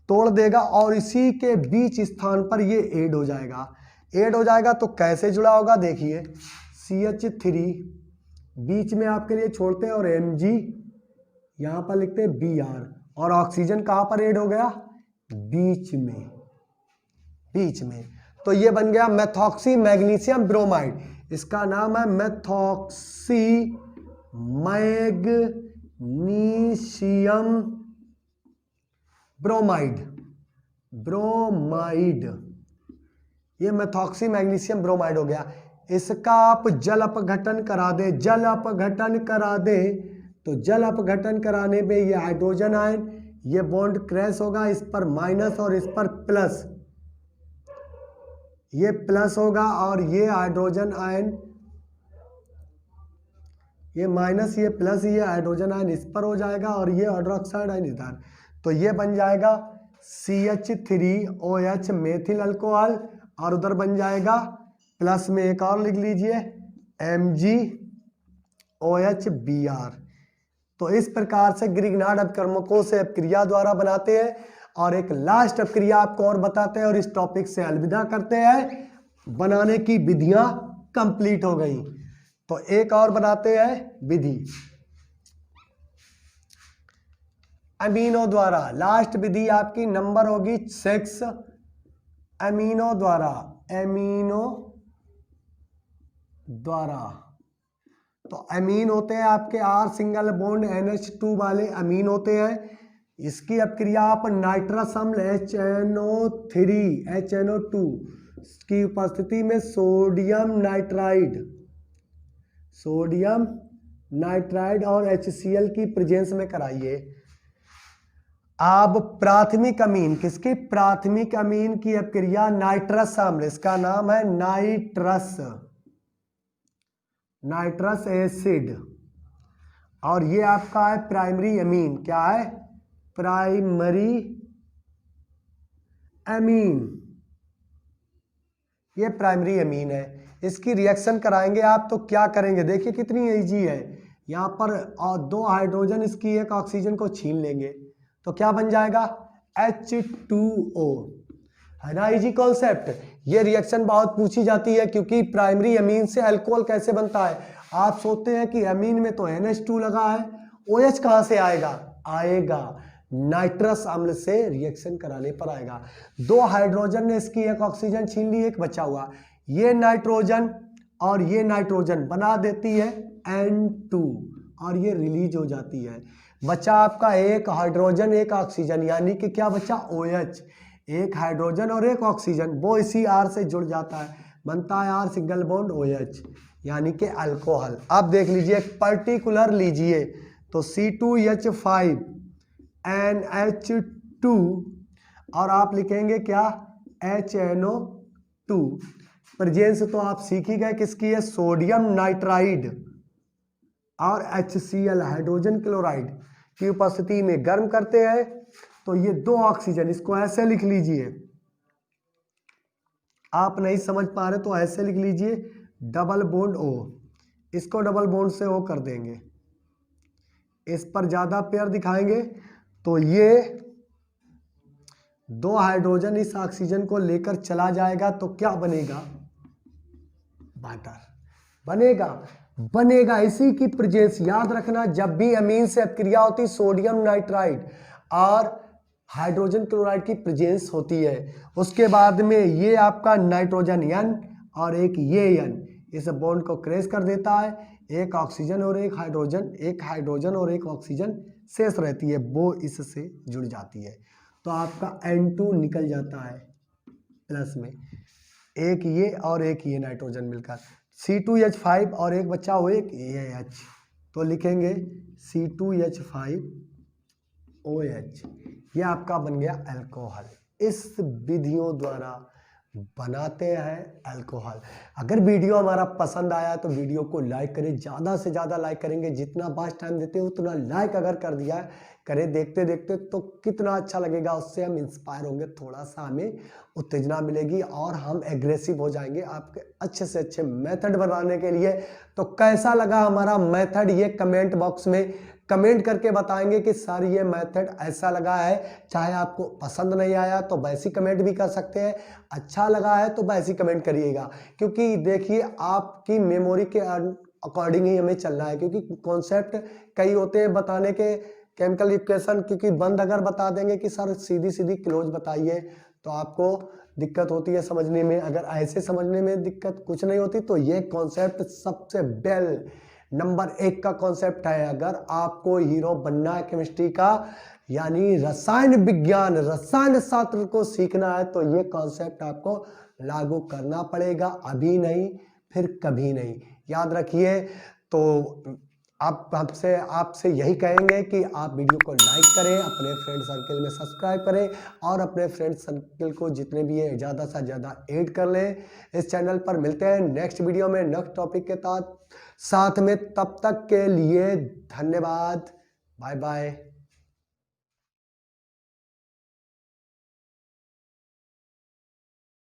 तोड़ देगा, और इसी के बीच स्थान पर ये ऐड हो जाएगा। ऐड हो जाएगा तो कैसे जुड़ा होगा, देखिए CH3 बीच में आपके लिए छोड़ते हैं, और Mg यहाँ पर लिखते हैं Br, और ऑक्सीजन कहाँ पर ऐड हो गया, बीच में, बीच में। तो ये बन गया मेथॉक्सी मैग्नीशियम ब्रोमाइड, इसका नाम है मेथॉक्सी मैग्नीशियम ब्रोमाइड, ब्रोमाइड, ये मेथॉक्सी मैग्नीशियम ब्रोमाइड हो गया। इसका आप जल अपघटन करा दे, जल अपघटन करा दे, तो जल अपघटन कराने पे ये हाइड्रोजन आयन, ये बॉन्ड क्रैश होगा, इस पर माइनस और इस पर प्लस, ये प्लस होगा और ये हाइड्रोजन आयन, ये माइनस ये प्लस, ये हाइड्रोजन आयन इस पर हो जाएगा और ये हाइड्रोक्साइड आयन इधर, तो ये बन जाएगा CH3OH मेथिल अल्कोहल और उधर बन जाएगा प्लस में एक और लिख लीजिए MgOH Br। तो इस प्रकार से ग्रिग्नार्ड अपकर्मकों से अपक्रिया द्वारा बनाते हैं। और एक लास्ट अपक्रिया आपको और बताते हैं और इस टॉपिक से अलविदा करते हैं। बनाने की विधियां कंप्लीट हो गई, तो एक और बनाते हैं विधि अमीनो द्वारा। लास्ट विधि आपकी नंबर होगी 6 अमीनो द्वारा, अमीनो द्वारा। तो अमीन होते हैं आपके R सिंगल बॉन्ड NH2 वाले अमीन होते हैं। इसकी अपक्रिया आप नाइट्रस अम्ल HNO2 की उपस्थिति में सोडियम नाइट्राइड और HCl की प्रेजेंस में कराइए। अब प्राथमिक अमीन, किसकी प्राथमिक अमीन की अपक्रिया नाइट्रस अम्ल, इसका नाम है नाइट्रस एसिड, और ये आपका है प्राइमरी अमीन। क्या है? प्राइमरी अमीन, ये प्राइमरी अमीन है। इसकी रिएक्शन कराएंगे आप तो क्या करेंगे, देखिए कितनी इजी है। यहाँ पर और 2 हाइड्रोजन इसकी एक ऑक्सीजन को छीन लेंगे तो क्या बन जाएगा H2O, है ना, इजी कॉन्सेप्ट। ये रिएक्शन बहुत पूछी जाती है क्योंकि प्राइमरी अमीन से अल्कोहल कैसे बनता है। आप सोचते हैं कि अमीन में तो NH2 लगा है, OH कहाँ से आएगा नाइट्रस अम्ल से रिएक्शन कराने पर आएगा। 2 हाइड्रोजन ने इसकी एक ऑक्सीजन छीन ली, एक बचा हुआ, ये नाइट्रोजन और ये नाइट्रोजन बना देती है N2 और ये रिलीज हो जाती है। बचा आपका एक हाइड्रोजन एक ऑक्सीजन, यानी कि क्या बचा OH, एक हाइड्रोजन और एक ऑक्सीजन, वो इसी R से जुड़ जाता है, बनता है R सिंगल बॉन्ड OH, यानी कि अल्कोहल। अब देख लीजिए एक पर्टिकुलर लीजिए तो C2H5NH2 और आप लिखेंगे क्या HNO2। प्रेजेंस तो आप सीख ही गए किसकी है, सोडियम नाइट्राइड और HCl हाइड्रोजन क्लोराइड की उपस्थिति में गर्म करते हैं तो ये 2 ऑक्सीजन, इसको ऐसे लिख लीजिए, आप नहीं समझ पा रहे तो ऐसे लिख लीजिए डबल बॉन्ड O, इसको डबल बॉन्ड से O कर देंगे, इस पर ज्यादा पेयर दिखाएंगे तो ये 2 हाइड्रोजन इस ऑक्सीजन को लेकर चला जाएगा तो क्या बनेगा, वाटर बनेगा इसी की प्रेजेंस। याद रखना जब भी अमीन से अपक्रिया होती सोडियम नाइट्राइड और हाइड्रोजन क्लोराइड की प्रेजेंस होती है, उसके बाद में ये आपका नाइट्रोजन N और एक ये N इस बॉन्ड को क्रैश कर देता है, एक ऑक्सीजन और एक हाइड्रोजन और एक ऑक्सीजन शेष रहती है, वो इससे जुड़ जाती है तो आपका N2 निकल जाता है प्लस में, एक ये और एक ये नाइट्रोजन मिलकर C2H5 और एक बच्चा हो एक ये H, तो लिखेंगे C2H5OH, ये आपका बन गया अल्कोहल। इस विधियों द्वारा बनाते हैं अल्कोहल। अगर वीडियो हमारा पसंद आया तो वीडियो को लाइक करें, ज़्यादा से ज़्यादा लाइक करेंगे, जितना बास टाइम देते हैं उतना लाइक अगर कर दिया करें देखते देखते तो कितना अच्छा लगेगा, उससे हम इंस्पायर होंगे, थोड़ा सा हमें उत्तेजना मिलेगी और हम एग्रेसिव हो जाएंगे आपके अच्छे से अच्छे मेथड बनाने के लिए। तो कैसा लगा हमारा मेथड ये कमेंट बॉक्स में कमेंट करके बताएंगे कि सर ये मेथड ऐसा लगा है। चाहे आपको पसंद नहीं आया तो वैसी कमेंट भी कर सकते हैं, अच्छा लगा है तो वैसी कमेंट करिएगा, क्योंकि देखिए आपकी मेमोरी के अकॉर्डिंग ही हमें चलना है, क्योंकि कॉन्सेप्ट कई होते हैं बताने के, केमिकल इक्वेशन क्योंकि बंद अगर बता देंगे कि सर सीधी सीधी क्लोज बताइए तो आपको दिक्कत होती है समझने में, अगर ऐसे समझने में दिक्कत कुछ नहीं होती तो ये कॉन्सेप्ट सबसे नंबर 1 का कॉन्सेप्ट है। अगर आपको हीरो बनना है केमिस्ट्री का यानी रसायन विज्ञान, रसायन शास्त्र को सीखना है तो ये कॉन्सेप्ट आपको लागू करना पड़ेगा, अभी नहीं फिर कभी नहीं, याद रखिए। तो आप आपसे यही कहेंगे कि आप वीडियो को लाइक करें, अपने फ्रेंड सर्कल में सब्सक्राइब करें और अपने फ्रेंड सर्कल को जितने भी है ज़्यादा से ज़्यादा ऐड कर लें इस चैनल पर। मिलते हैं नेक्स्ट वीडियो में नेक्स्ट टॉपिक के साथ में। तब तक के लिए धन्यवाद, बाय बाय।